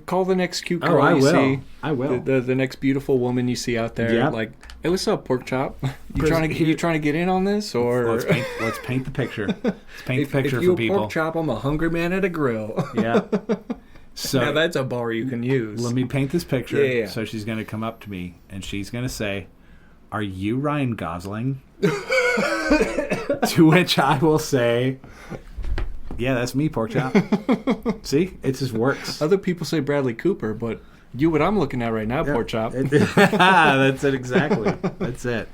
Call the next cute girl see. I will. The next beautiful woman you see out there. Yeah. Like, hey, what's up, pork chop? You trying to get in on this, or let's paint the picture. Let's paint the picture if you for people. Pork chop, I'm a hungry man at a grill. Yeah. So now that's a bar you can use. Let me paint this picture. Yeah. So she's going to come up to me and she's going to say, "Are you Ryan Gosling?" To which I will say, "Yeah, that's me, pork chop." See, it just works. Other people say Bradley Cooper, but you, what I'm looking at right now, pork chop. That's it exactly. That's it.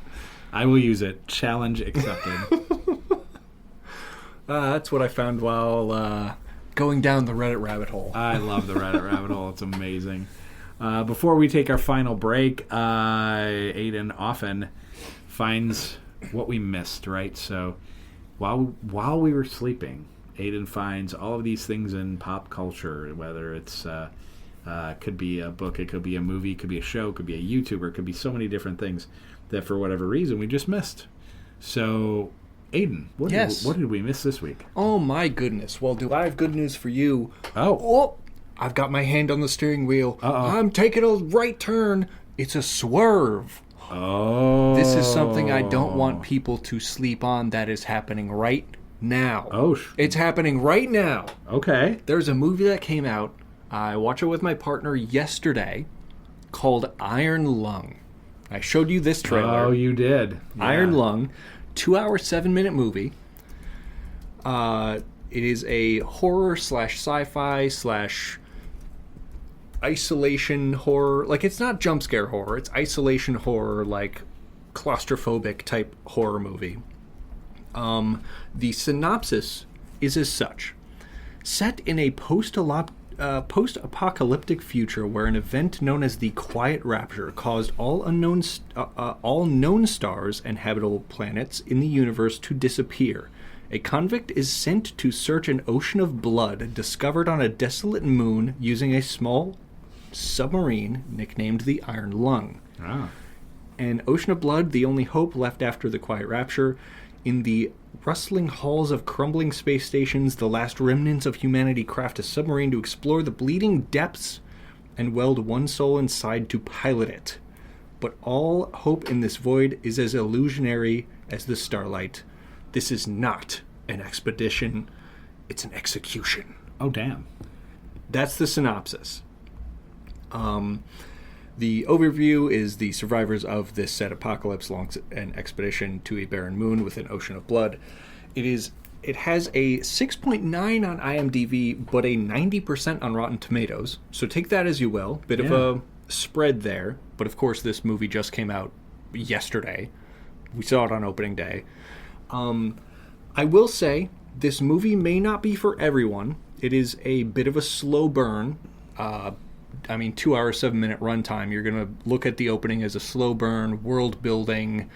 I will use it. Challenge accepted. That's what I found while going down the Reddit rabbit hole. I love the Reddit rabbit hole. It's amazing. Before we take our final break, Aiden often finds what we missed, right? So while we were sleeping, Aiden finds all of these things in pop culture, whether it's could be a book, it could be a movie, it could be a show, it could be a YouTuber, it could be so many different things that for whatever reason we just missed. So, Aiden, what did we miss this week? Oh my goodness. Well, do I have good news for you? Oh. I've got my hand on the steering wheel. Uh-oh. I'm taking a right turn. It's a swerve. Oh. This is something I don't want people to sleep on that is happening right now. Oh. It's happening right now. Okay. There's a movie that came out. I watched it with my partner yesterday called Iron Lung. I showed you this trailer. Oh, you did. Yeah. Iron Lung, 2-hour, 7-minute movie. It is a horror / sci-fi / isolation horror. Like, it's not jump scare horror. It's isolation horror, like claustrophobic type horror movie. The synopsis is as such. Set in a post-apocalyptic future where an event known as the Quiet Rapture caused all known stars and habitable planets in the universe to disappear. A convict is sent to search an ocean of blood discovered on a desolate moon using a small submarine nicknamed the Iron Lung. Ah. An ocean of blood, the only hope left after the Quiet Rapture. In the rustling halls of crumbling space stations, the last remnants of humanity craft a submarine to explore the bleeding depths and weld one soul inside to pilot it. But all hope in this void is as illusionary as the starlight. This is not an expedition, it's an execution. Oh, damn. That's the synopsis. The overview is the survivors of this said apocalypse launch an expedition to a barren moon with an ocean of blood. It has a 6.9 on IMDb, but a 90% on Rotten Tomatoes. So take that as you will. Bit of a spread there. But of course, this movie just came out yesterday. We saw it on opening day. I will say, this movie may not be for everyone. It is a bit of a slow burn. 2 hour, 7-minute runtime. You're going to look at the opening as a slow burn, world building,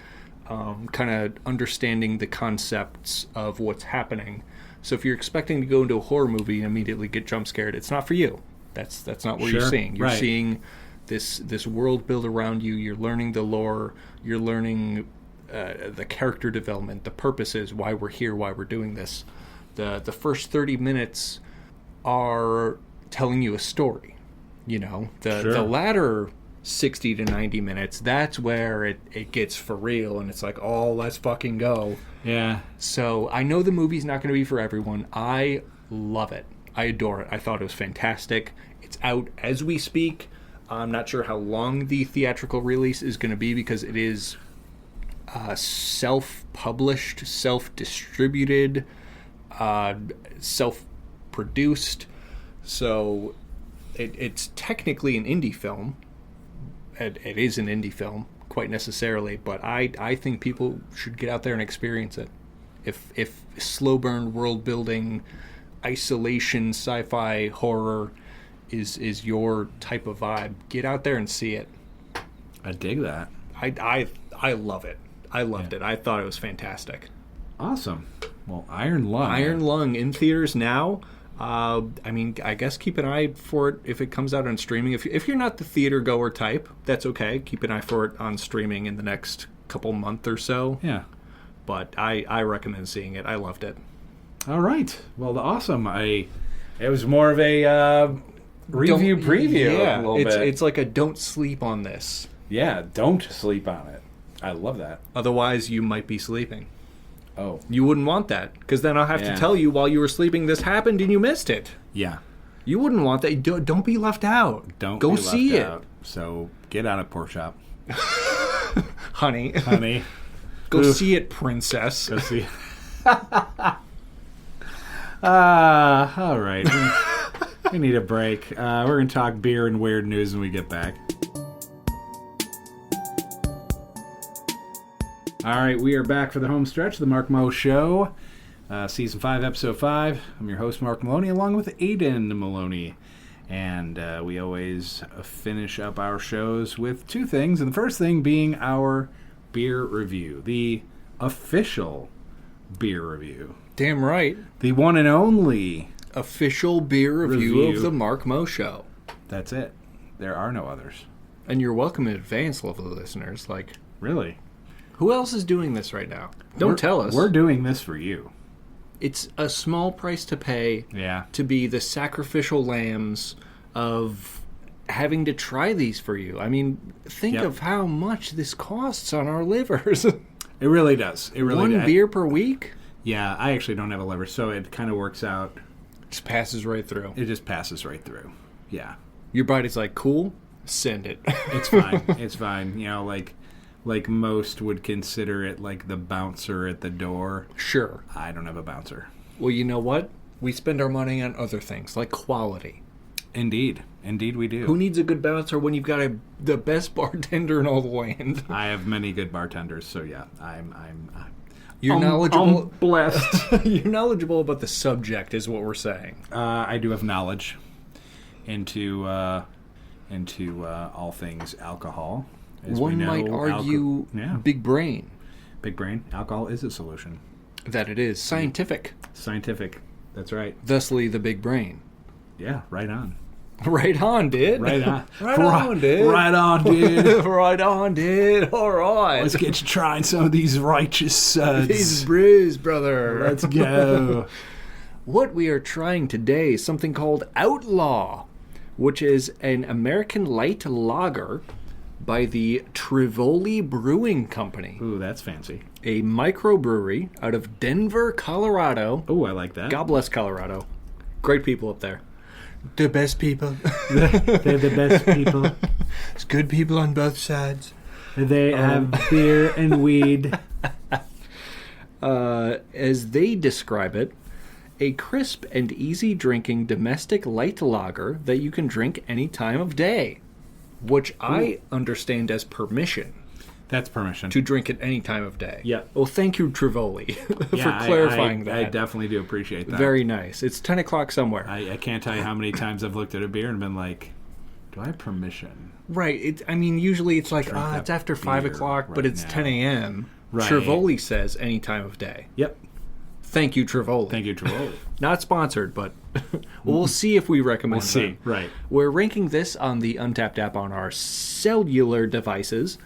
kind of understanding the concepts of what's happening. So if you're expecting to go into a horror movie and immediately get jump scared, it's not for you. That's not what you're seeing. You're seeing this world built around you. You're learning the lore. You're learning the character development, the purposes, why we're here, why we're doing this. The first 30 minutes are telling you a story. You know, the latter 60 to 90 minutes, that's where it gets for real, and it's like, oh, let's fucking go. Yeah. So I know the movie's not going to be for everyone. I love it. I adore it. I thought it was fantastic. It's out as we speak. I'm not sure how long the theatrical release is going to be because it is self-published, self-distributed, self-produced. So it's technically an indie film. It is an indie film, quite necessarily, but I think people should get out there and experience it. If slow burn world building, isolation, sci-fi, horror is your type of vibe, get out there and see it. I dig that. I love it. I loved it. I thought it was fantastic. Awesome. Well, Iron Lung. Iron Lung in theaters now. I mean, I guess keep an eye for it if it comes out on streaming. If you're not the theater goer type, that's okay. Keep an eye for it on streaming in the next couple month or so. Yeah. But I recommend seeing it. I loved it. All right. Well, awesome. It was more of a review preview. Yeah, a little bit. It's like a don't sleep on this. Yeah, don't sleep on it. I love that. Otherwise, you might be sleeping. Oh. You wouldn't want that, because then I'll have to tell you while you were sleeping this happened and you missed it. Yeah. You wouldn't want that. Don't be left out. Don't go be see left it. out. So get out of Pork Shop. Honey. Go see it, princess. Go see it. All right. We need a break. We're going to talk beer and weird news when we get back. All right, we are back for the home stretch of the Mark Mo Show, Season 5, Episode 5. I'm your host, Mark Maloney, along with Aiden Maloney. And we always finish up our shows with two things, and the first thing being our beer review, the official beer review. Damn right. The one and only official beer review of the Mark Mo Show. That's it. There are no others. And you're welcome in advance, lovely listeners. Like, really? Who else is doing this right now? Don't tell us. We're doing this for you. It's a small price to pay to be the sacrificial lambs of having to try these for you. I mean, think of how much this costs on our livers. It really does. It really does. One beer per week? Yeah, I actually don't have a liver, so it kind of works out. Just passes right through. It just passes right through. Yeah. Your body's like, cool, send it. It's fine. It's fine. You know, like most would consider it like the bouncer at the door. Sure. I don't have a bouncer. Well, you know what? We spend our money on other things, like quality. Indeed. Indeed we do. Who needs a good bouncer when you've got the best bartender in all the land? I have many good bartenders, so yeah, You're knowledgeable. I'm blessed. You're knowledgeable about the subject, is what we're saying. I do have knowledge into all things alcohol. One might argue big brain. Big brain. Alcohol is a solution. That it is. Scientific. Scientific. That's right. Thusly, the big brain. Yeah, right on. Right on, dude. Right on. Right on, dude. Right on, dude. Right on, dude. All right. Let's get you trying some of these righteous suds. These brews, brother. Let's go. What we are trying today is something called Outlaw, which is an American light lager by the Tivoli Brewing Company. Ooh, that's fancy. A microbrewery out of Denver, Colorado. Ooh, I like that. God bless Colorado. Great people up there. The best people. They're the best people. It's good people on both sides. They have beer and weed. As they describe it, a crisp and easy drinking domestic light lager that you can drink any time of day. Which I understand as permission. That's permission. To drink at any time of day. Yeah. Well, thank you, Tivoli, for clarifying that. I definitely do appreciate that. Very nice. It's 10 o'clock somewhere. I can't tell you how many times I've looked at a beer and been like, do I have permission? Right. Usually it's like, it's after 5 o'clock, but it's 10 a.m. Right. Tivoli says any time of day. Yep. Thank you, Trivoli. Thank you, Trivoli. Not sponsored, but we'll see if we recommend We'll see. them. Right. We're ranking this on the Untapped app on our cellular devices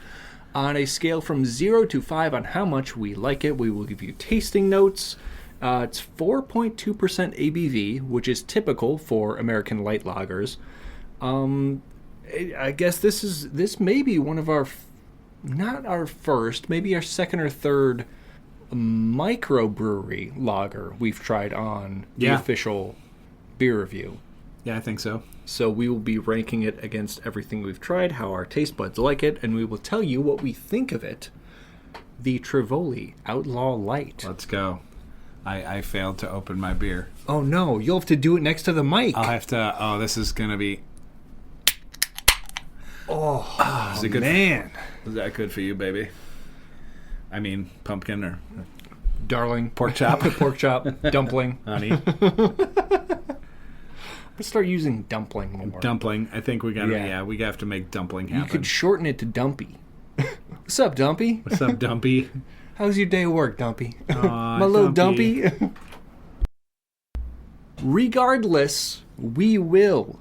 on a scale from 0 to 5 on how much we like it. We will give you tasting notes. It's 4.2% ABV, which is typical for American light lagers. I guess this may be one of our, not our first, maybe our second or third microbrewery lager we've tried on the official beer review. Yeah, I think so. So we will be ranking it against everything we've tried, how our taste buds like it, and we will tell you what we think of it. The Trivoli Outlaw Light. Let's go. I failed to open my beer. Oh no, you'll have to do it next to the mic. I'll have to. Oh, this is going to be... Oh, is it good man. Is that good for you, baby? I mean, pumpkin or Darling. pork chop? Pork chop. Dumpling. Honey. Let's start using dumpling more. Dumpling. I think we got to, Yeah. we have to make dumpling happen. You could shorten it to Dumpy. What's up, Dumpy? What's up, Dumpy? How's your day at work, Dumpy? Aw, My little Dumpy. Regardless, we will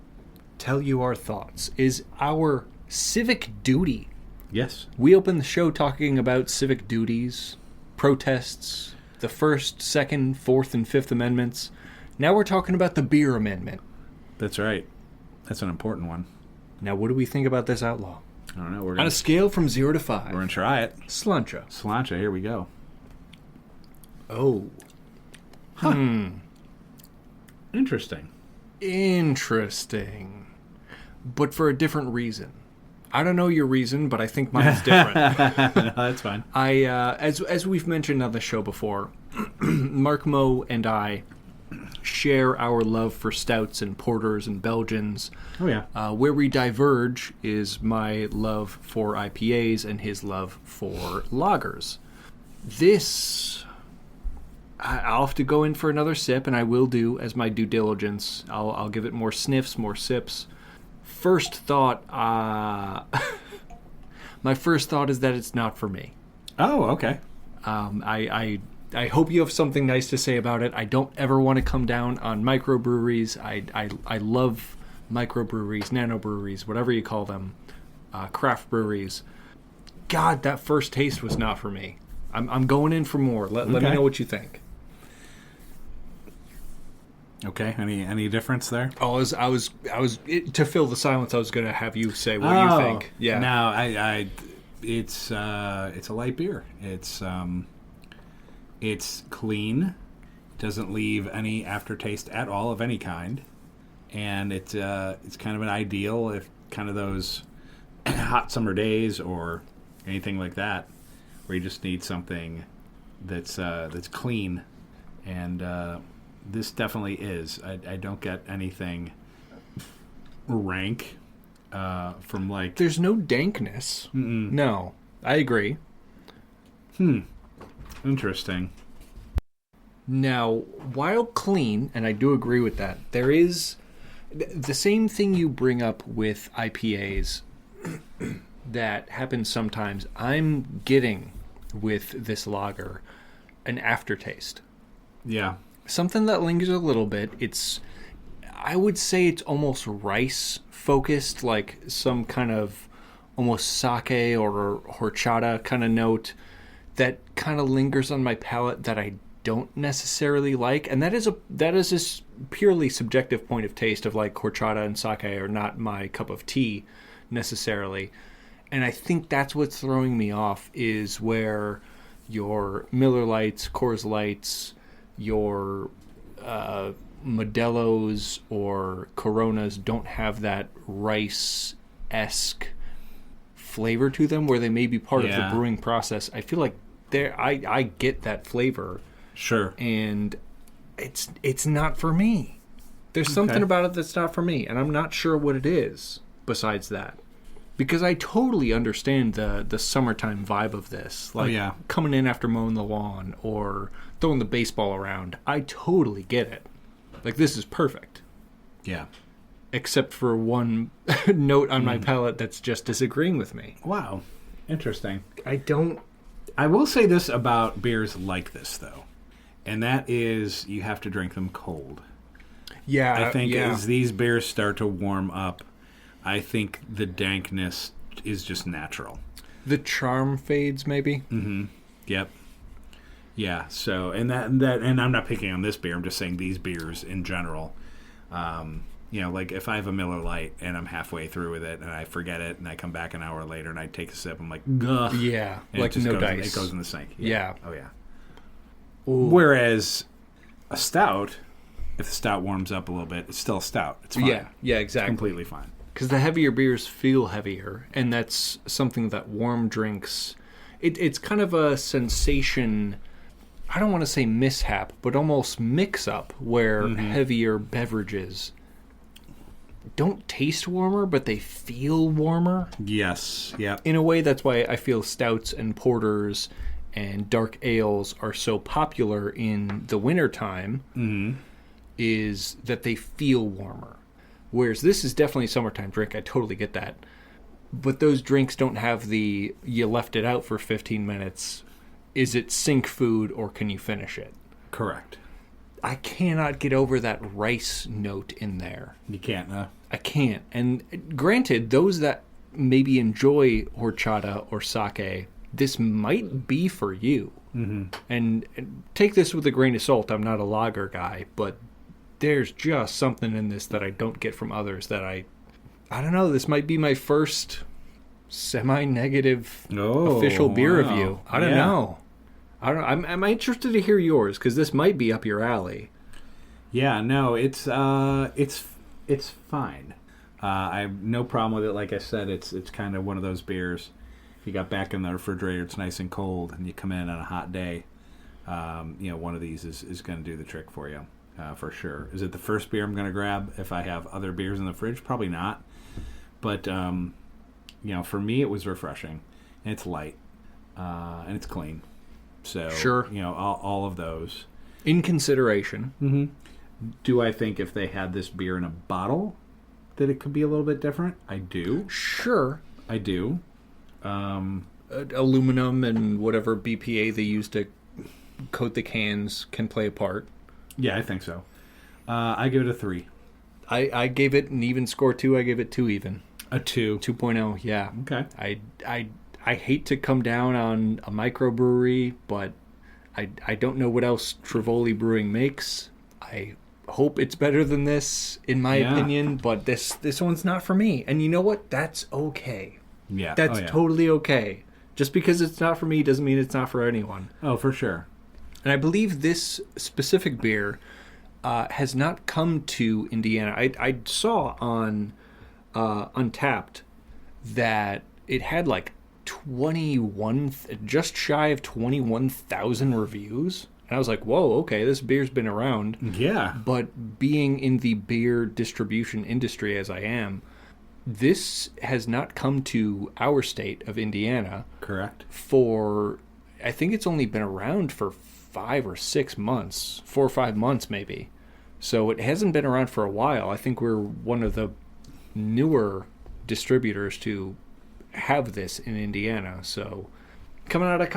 tell you our thoughts. Is our civic duty. Yes. We opened the show talking about civic duties, protests, the First, Second, Fourth, and Fifth Amendments. Now we're talking about the beer amendment. That's right. That's an important one. Now, what do we think about this outlaw? I don't know. We're On going a scale from 0 to 5. we're gonna try it. Slancha. Slancha, here we go. Oh. Interesting. Interesting. But for a different reason. I don't know your reason, but I think mine's different. No, that's fine. As we've mentioned on the show before, Mark Moe and I share our love for stouts and porters and Belgians. Oh, yeah. Where we diverge is my love for IPAs and his love for lagers. This, I'll have to go in for another sip, and I will do as my due diligence. I'll give it more sniffs, more sips. First thought, my first thought is that it's not for me. Oh, okay. I hope you have something nice to say about it. I don't ever want to come down on microbreweries. I love microbreweries, nanobreweries, whatever you call them, craft breweries. God, that first taste was not for me. I'm going in for more. Let me know what you think. Okay. Any difference there? I was to fill the silence. I was going to have you say what you think. Yeah. No, it's a light beer. It's clean, doesn't leave any aftertaste at all of any kind, and it's kind of an ideal if kind of those hot summer days or anything like that, where you just need something that's clean, and this definitely is. I don't get anything rank from like. There's no dankness. Mm-mm. No, I agree. Interesting. Now, while clean, and I do agree with that, there is the same thing you bring up with IPAs that happens sometimes. I'm getting with this lager an aftertaste. Yeah. Something that lingers a little bit. I would say it's almost rice focused, like some kind of almost sake or horchata kind of note that kind of lingers on my palate that I don't necessarily like, and that is this purely subjective point of taste of like horchata and sake are not my cup of tea necessarily, and I think that's what's throwing me off is where your Miller Lights, Coors Lights, your Modelo's or Coronas don't have that rice-esque flavor to them where they may be part of the brewing process. I feel like I get that flavor. Sure. And it's not for me. There's something about it that's not for me, and I'm not sure what it is besides that. Because I totally understand the summertime vibe of this. Like coming in after mowing the lawn or throwing the baseball around. I totally get it. Like, this is perfect. Yeah. Except for one note on my palate that's just disagreeing with me. Wow. Interesting. I will say this about beers like this, though. and that is you have to drink them cold. Yeah, I think as these beers start to warm up, I think the dankness is just natural. The charm fades, maybe. Mm-hmm. Yep. Yeah. So, and and I'm not picking on this beer. I'm just saying these beers in general. Like if I have a Miller Lite and I'm halfway through with it and I forget it and I come back an hour later and I take a sip, I'm like, ugh. Yeah, And like no dice. It goes in the sink. Yeah. Oh yeah. Ooh. Whereas a stout, if the stout warms up a little bit, it's still a stout. It's fine. Yeah, exactly. Completely fine. Because the heavier beers feel heavier, and that's something that warm drinks... It's kind of a sensation, I don't want to say mishap, but almost mix-up, where heavier beverages don't taste warmer, but they feel warmer. Yes, yeah. In a way, that's why I feel stouts and porters and dark ales are so popular in the wintertime, is that they feel warmer. Whereas this is definitely a summertime drink. I totally get that. But those drinks don't have the, you left it out for 15 minutes. Is it sink food or can you finish it? Correct. I cannot get over that rice note in there. You can't, huh? I can't. And granted, those that maybe enjoy horchata or sake, this might be for you. Mm-hmm. And take this with a grain of salt. I'm not a lager guy, but there's just something in this that I don't get from others that I don't know. This might be my first semi-negative official beer review. I don't know. I'm interested to hear yours because this might be up your alley. Yeah, no, it's fine. I have no problem with it. Like I said, it's kind of one of those beers. If you got back in the refrigerator, it's nice and cold, and you come in on a hot day. One of these is going to do the trick for you. For sure. Is it the first beer I'm going to grab if I have other beers in the fridge? Probably not. But, for me, it was refreshing. And it's light. And it's clean. So, sure. All of those. In consideration. Mm-hmm. Do I think if they had this beer in a bottle that it could be a little bit different? I do. Sure. I do. Aluminum and whatever BPA they use to coat the cans can play a part. Yeah, I think so. I give it a 3. I gave it an even score, too. I gave it 2 even. A 2. 2.0, yeah. Okay. I hate to come down on a microbrewery, but I don't know what else Trivoli Brewing makes. I hope it's better than this, in my opinion, but this one's not for me. And you know what? That's okay. Yeah. That's totally okay. Just because it's not for me doesn't mean it's not for anyone. Oh, for sure. And I believe this specific beer has not come to Indiana. I saw on Untapped that it had like 21, just shy of 21,000 reviews. And I was like, whoa, okay, this beer's been around. Yeah. But being in the beer distribution industry as I am, this has not come to our state of Indiana. Correct. I think it's only been around for 5 or 6 months, 4 or 5 months maybe. So it hasn't been around for a while. I think we're one of the newer distributors to have this in Indiana. So coming out of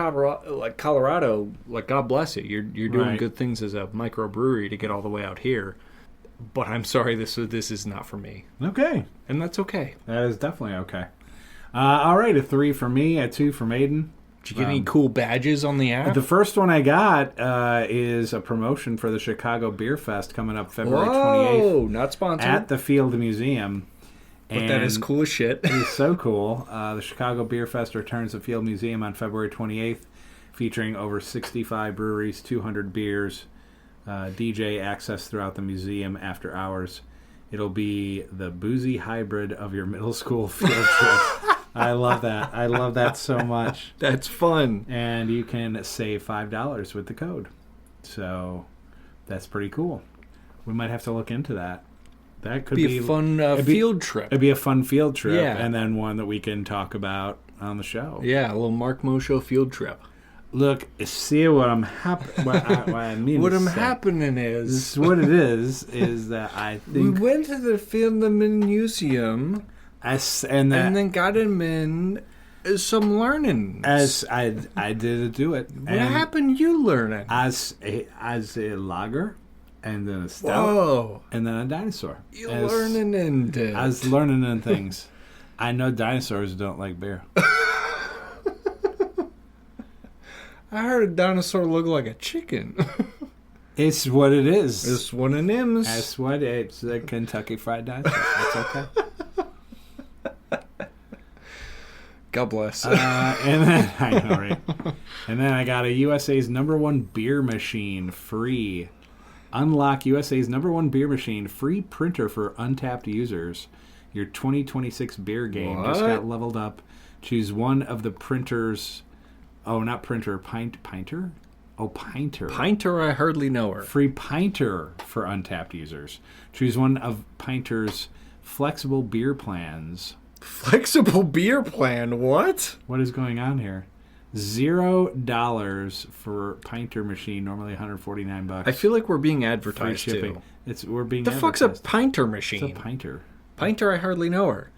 Colorado, God bless you. You're doing good things as a microbrewery to get all the way out here. But I'm sorry, this is not for me. Okay. And that's okay. That is definitely okay. All right, a 3 for me, a 2 for Maiden. Did you get any cool badges on the app? The first one I got is a promotion for the Chicago Beer Fest coming up February 28th. Oh, not sponsored. At the Field Museum. But that is cool as shit. It is so cool. The Chicago Beer Fest returns to Field Museum on February 28th, featuring over 65 breweries, 200 beers, DJ access throughout the museum after hours. It'll be the boozy hybrid of your middle school field trip. I love that. I love that so much. That's fun. And you can save $5 with the code. So that's pretty cool. We might have to look into that. That could be a fun field trip. It'd be a fun field trip. Yeah. And then one that we can talk about on the show. Yeah, a little Mark Mo Show field trip. Look, see what I'm what I mean. What I'm happening is what it is that I think we went to the Field Museum and then got him in some learning. As I did do it. What happened you learning? As a lager, and then a stout, Whoa. and then a dinosaur. You learning and I was learning in things. I know dinosaurs don't like beer. I heard a dinosaur look like a chicken. It's what it is. It's one of them's. That's what it's a Kentucky Fried Dinosaur. It's okay. God bless. And then I know, right? And then I got a USA's #1 beer machine free. Unlock USA's #1 beer machine free printer for untapped users. Your 2026 beer game just got leveled up. Choose one of the printers. Oh, not printer. Pinter? Oh, Pinter. Pinter, I hardly know her. Free Pinter for untapped users. Choose one of Pinter's flexible beer plans. Flexible beer plan? What? What is going on here? $0 for Pinter machine. Normally $149. I feel like we're being Free advertised shipping. to. We're being. The fuck's a advertised. Pinter machine? It's a Pinter. Pinter, I hardly know her.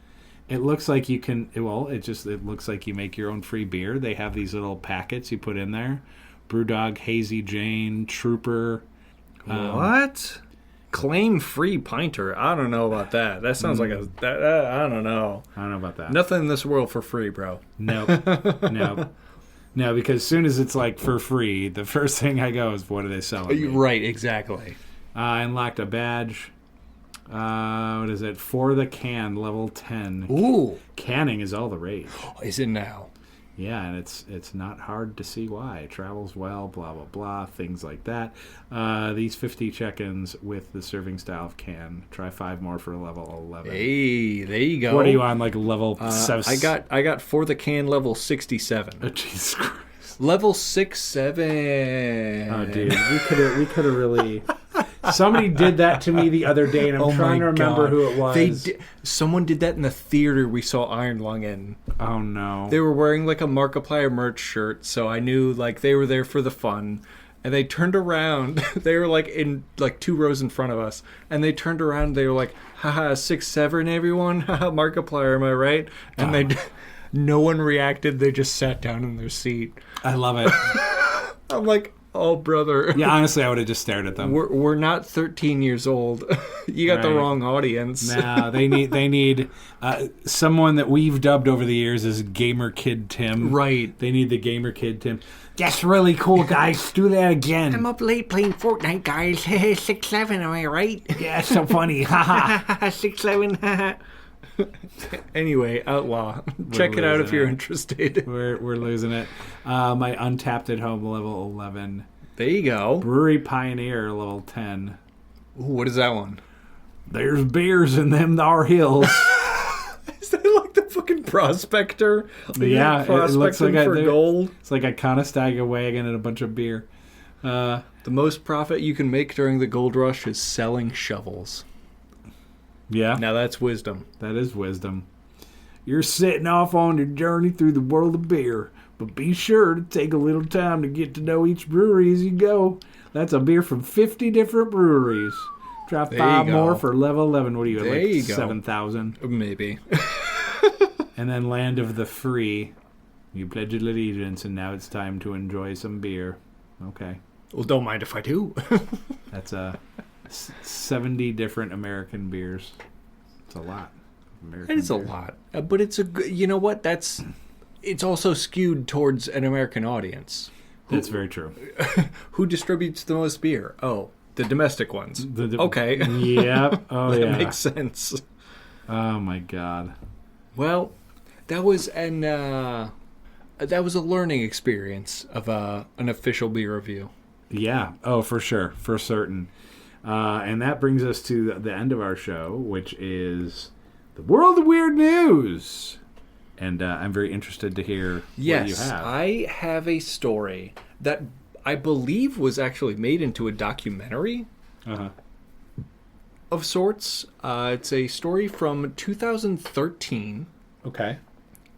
It looks like you can. Well, it looks like you make your own free beer. They have these little packets you put in there. Brewdog, Hazy Jane, Trooper. What? Claim free Pinter? I don't know about that. That sounds like a. I don't know. I don't know about that. Nothing in this world for free, bro. Nope. No, because as soon as it's like for free, the first thing I go is, what are they selling me? Right, exactly. I unlocked a badge. What is it? For the can, level 10. Ooh. Canning is all the rage. Is it now? Yeah, and it's not hard to see why. It travels well, blah, blah, blah, things like that. These 50 check-ins with the serving style of can. Try 5 more for level 11. Hey, there you go. What are you on, like level 7? I got for the can level 67. Oh, Jesus Christ. Level 6-7. Oh, dude, we could have really... Somebody did that to me the other day, and I'm trying to remember who it was. Someone did that in the theater we saw Iron Lung in. Oh, no. They were wearing like a Markiplier merch shirt, so I knew like they were there for the fun. And they turned around. They were like in like 2 rows in front of us. And they turned around and they were like, haha, 6-7 everyone? Haha, Markiplier, am I right? And no one reacted. They just sat down in their seat. I love it. I'm like, oh, brother. Yeah, honestly, I would have just stared at them. We're not 13 years old. You got the wrong audience. No, they need someone that we've dubbed over the years as Gamer Kid Tim. Right. They need the Gamer Kid Tim. That's really cool, guys. Do that again. I'm up late playing Fortnite, guys. 6-7, am I right? Yeah, it's so funny. Haha. 6-7. Anyway, Outlaw. Check it out if you're interested. We're losing it. My Untapped at Home, level 11. There you go. Brewery Pioneer, level 10. Ooh, what is that one? There's beers in them thar hills. Is that like the fucking prospector? Yeah, it looks like for gold. It's like a Conestoga wagon and a bunch of beer. The most profit you can make during the gold rush is selling shovels. Yeah. Now that's wisdom. That is wisdom. You're setting off on your journey through the world of beer, but be sure to take a little time to get to know each brewery as you go. That's a beer from 50 different breweries. Try 5 more for level 11. What are you at, like 7,000? Maybe. And then Land of the Free. You pledge allegiance, and now it's time to enjoy some beer. Okay. Well, don't mind if I do. That's 70 different American beers. It's a lot. It is a lot, but it's a good. You know what? It's also skewed towards an American audience. That's very true. Who distributes the most beer? Oh, the domestic ones. Okay. Yep. Oh, that yeah. makes sense. Oh my God. Well, that was a learning experience of an official beer review. Yeah. Oh, for sure, for certain. And that brings us to the end of our show, which is the World of Weird News. And I'm very interested to hear what you have. I have a story that I believe was actually made into a documentary of sorts. It's a story from 2013. Okay.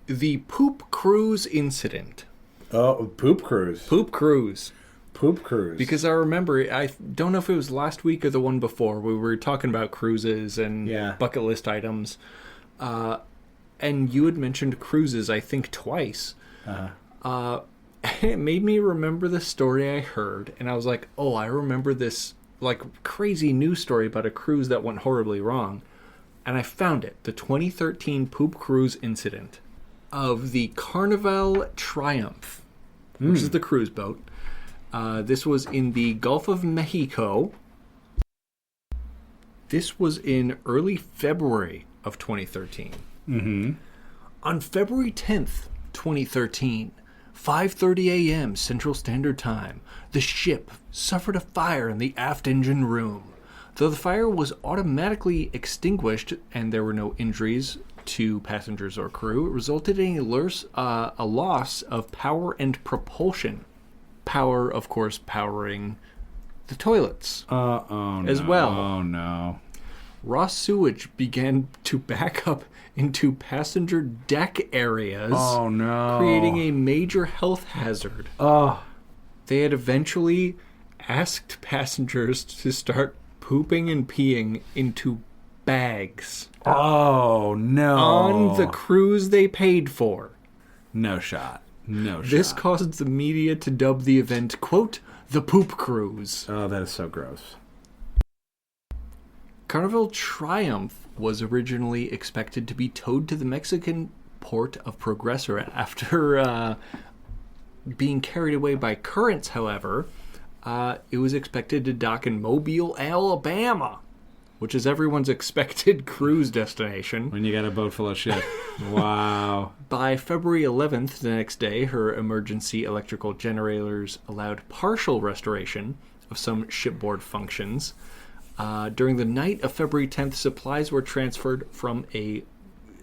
The Poop Cruise Incident. Oh, Poop Cruise. Poop Cruise. Poop Cruise. Because I remember, I don't know if it was last week or the one before, we were talking about cruises and bucket list items. and you had mentioned cruises, I think, twice. It made me remember the story I heard, and I was like, oh, I remember this like crazy news story about a cruise that went horribly wrong. And I found it, the 2013 poop cruise incident of the Carnival Triumph, which is the cruise boat. This was in the Gulf of Mexico. This was in early February of 2013. Mm-hmm. On February 10th, 2013, 5:30 a.m. Central Standard Time, the ship suffered a fire in the aft engine room. Though the fire was automatically extinguished and there were no injuries to passengers or crew, it resulted in a loss of power and propulsion. Power, of course, powering the toilets as well. Oh, no. Raw sewage began to back up into passenger deck areas, Oh, no. creating a major health hazard. Oh. They had eventually asked passengers to start pooping and peeing into bags Oh, no. on the cruise they paid for. No shot. No shot. This caused the media to dub the event, quote, the poop cruise. Oh, that is so gross. Carnival Triumph was originally expected to be towed to the Mexican port of Progreso after being carried away by currents, however. It was expected to dock in Mobile, Alabama, which is everyone's expected cruise destination. When you got a boat full of shit. Wow. By February 11th, the next day, her emergency electrical generators allowed partial restoration of some shipboard functions. During the night of February 10th, supplies were transferred from a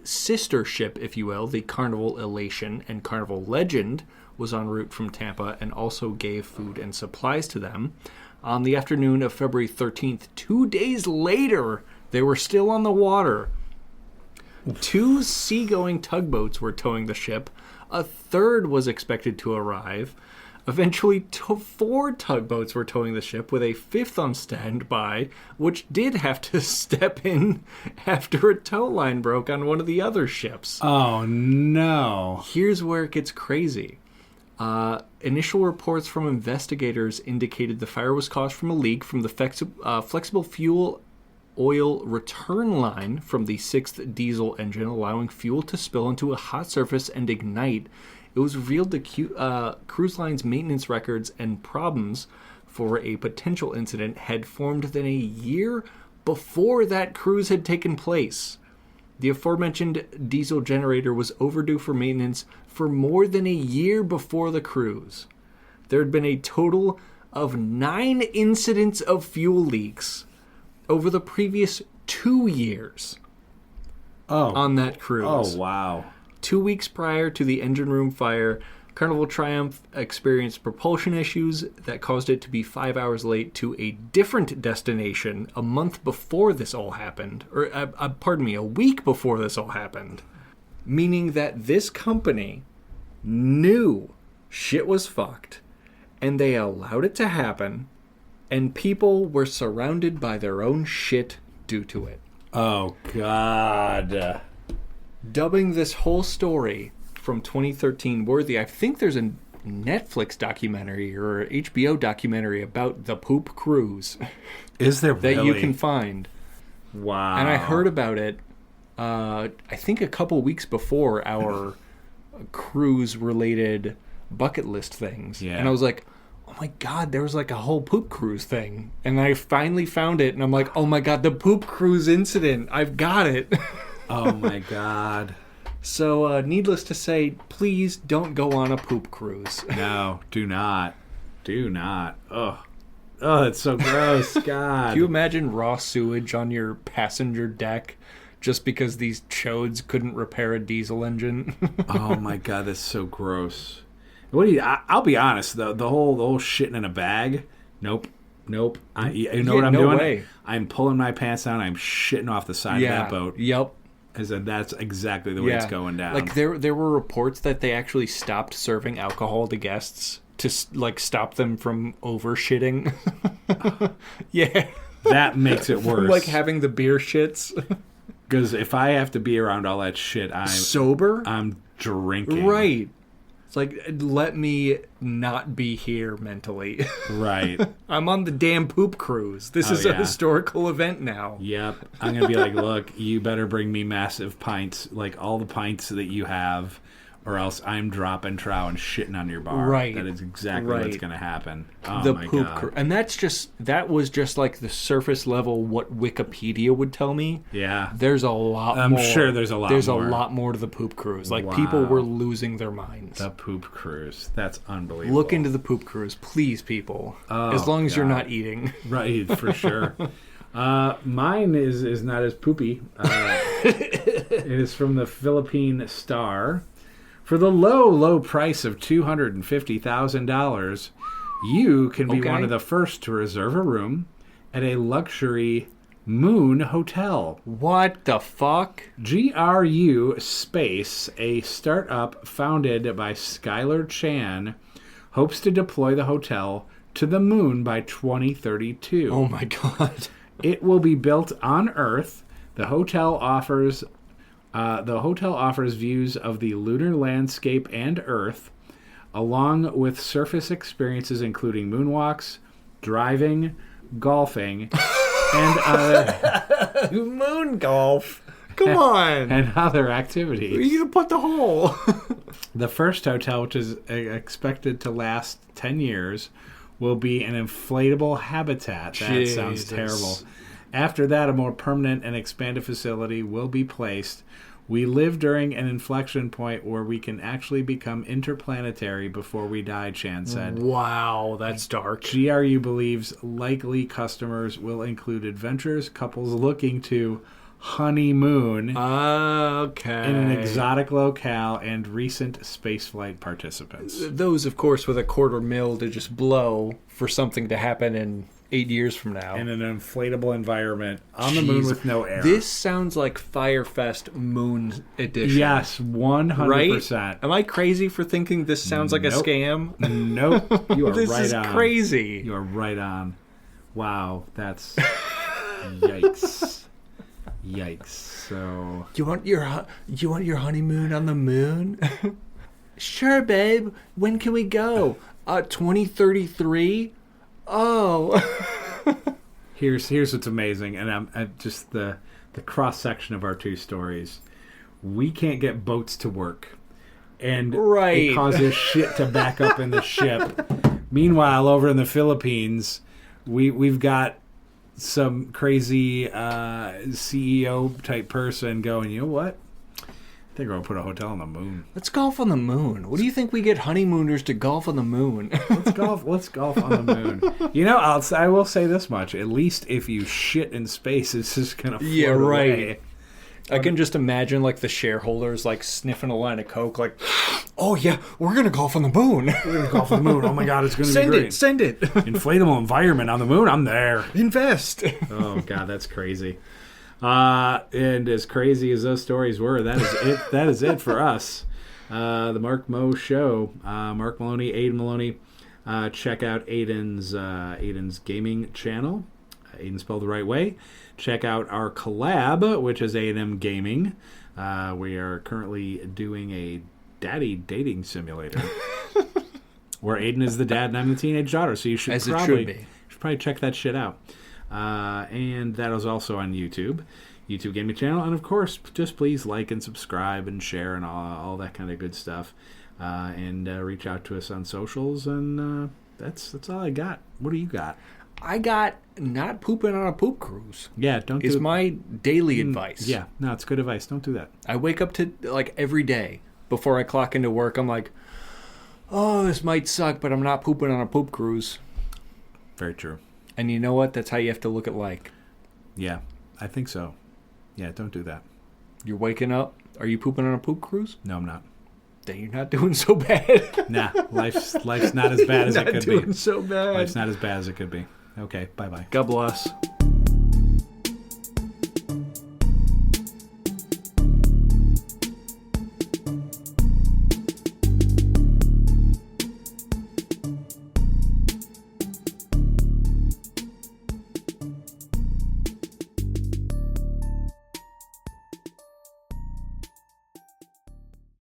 sister ship, if you will, the Carnival Elation, and Carnival Legend was en route from Tampa and also gave food and supplies to them. On the afternoon of February 13th, 2 days later, they were still on the water. 2 seagoing tugboats were towing the ship. A third was expected to arrive. Eventually, 4 tugboats were towing the ship, with a 5th on standby, which did have to step in after a tow line broke on one of the other ships. Oh, no. Here's where it gets crazy. Initial reports from investigators indicated the fire was caused from a leak from the flexible fuel oil return line from the 6th diesel engine, allowing fuel to spill into a hot surface and ignite. It was revealed the cruise line's maintenance records and problems for a potential incident had formed than a year before that cruise had taken place. The aforementioned diesel generator was overdue for maintenance for more than a year before the cruise. There had been a total of 9 incidents of fuel leaks over the previous 2 years on that cruise. Oh, wow. 2 weeks prior to the engine room fire, Carnival Triumph experienced propulsion issues that caused it to be 5 hours late to a different destination a month before this all happened. Or, a week before this all happened. Meaning that this company knew shit was fucked, and they allowed it to happen, and people were surrounded by their own shit due to it. Oh, God. Dubbing this whole story from 2013 worthy. I think there's a Netflix documentary or HBO documentary about the poop cruise. Is there that really? you can find. Wow. And I heard about it, I think a couple weeks before our cruise-related bucket list things. Yeah. And I was like, oh my God, there was like a whole poop cruise thing. And I finally found it, and I'm like, oh my God, the poop cruise incident. I've got it. Oh, my God. So, needless to say, please don't go on a poop cruise. No, do not. Do not. Ugh. Oh, that's so gross. God. Can you imagine raw sewage on your passenger deck just because these chodes couldn't repair a diesel engine? Oh, my God, that's so gross. What do you? I'll be honest. The whole shitting in a bag. Nope. You know what I'm doing? Way. I'm pulling my pants down. I'm shitting off the side of that boat. Yep. I said that's exactly the way it's going down. Like there were reports that they actually stopped serving alcohol to guests to like stop them from over shitting. Yeah. That makes it worse. Like having the beer shits. Because if I have to be around all that shit, Sober? I'm drinking. Right. It's like, let me not be here mentally. Right. I'm on the damn poop cruise. This is a historical event now. Yep. I'm going to be like, look, you better bring me massive pints, like all the pints that you have, or else I'm dropping trow and shitting on your bar. Right. That is exactly what's going to happen. Oh, The my poop God. cruise. And that was just like the surface level what Wikipedia would tell me. Yeah. There's a lot more. I'm sure there's a lot more. There's a lot more to the poop cruise. Like, people were losing their minds. The poop cruise. That's unbelievable. Look into the poop cruise, please, people. Oh, as long as you're God. not eating. Right, for sure. Mine is not as poopy. It is from the Philippine Star. For the low price of $250,000, you can be one of the first to reserve a room at a luxury Moon Hotel. What the fuck? GRU Space, a startup founded by Skylar Chan, hopes to deploy the hotel to the moon by 2032. Oh my God. It will be built on Earth. The hotel offers views of the lunar landscape and Earth, along with surface experiences including moonwalks, driving, golfing, and other Moon golf. Come on. and other activities. Where are you going to put the hole? The first hotel, which is expected to last 10 years, will be an inflatable habitat. That sounds terrible. After that, a more permanent and expanded facility will be placed. We live during an inflection point where we can actually become interplanetary before we die, Chan said. Wow, that's dark. GRU believes likely customers will include adventurers, couples looking to honeymoon Okay. in an exotic locale, and recent spaceflight participants. Those, of course, with $250,000 to just blow for something to happen in 8 years from now. In an inflatable environment on the moon with no air. This sounds like Firefest Moon Edition. Yes, 100%. Right? Am I crazy for thinking this sounds like a scam? Nope. You are This right is on. crazy. You are right on. Wow, that's yikes. Yikes. So You want your honeymoon on the moon? Sure, babe. When can we go? 2033. Oh. here's what's amazing, and I'm just the cross section of our two stories. We can't get boats to work, and it causes shit to back up in the ship. Meanwhile, over in the Philippines, we've got some crazy CEO type person going, you know what? I think we're going to put a hotel on the moon. Let's golf on the moon. What do you think we get honeymooners to golf on the moon? Let's golf on the moon. You know, I will say this much. At least if you shit in space, it's just going to float away. I can just imagine, like, the shareholders, like, sniffing a line of Coke, like, oh, yeah, we're going to golf on the moon. We're going to golf on the moon. Oh, my God, it's going to be great. Send it. Inflatable environment on the moon. I'm there. Invest. Oh, God, that's crazy. And as crazy as those stories were, that is it. That is it for us. The Mark Mo Show. Mark Maloney, Aiden Maloney. Check out Aiden's gaming channel. Aiden spelled the right way. Check out our collab, which is A&M Gaming. We are currently doing a daddy dating simulator where Aiden is the dad and I'm the teenage daughter. So you should probably check that shit out. And that is also on YouTube Gaming Channel. And of course, just please like and subscribe and share and all that kind of good stuff. And reach out to us on socials. And that's all I got. What do you got? I got not pooping on a poop cruise. Yeah, don't do it. It's my daily advice. Yeah, no, it's good advice. Don't do that. I wake up to, like, every day before I clock into work, I'm like, oh, this might suck, but I'm not pooping on a poop cruise. Very true. And you know what? That's how you have to look at like. Yeah, I think so. Yeah, don't do that. You're waking up. Are you pooping on a poop cruise? No, I'm not. Then you're not doing so bad. Nah, life's not as bad as it could be. Not doing so bad. Life's not as bad as it could be. Okay, bye-bye. God bless.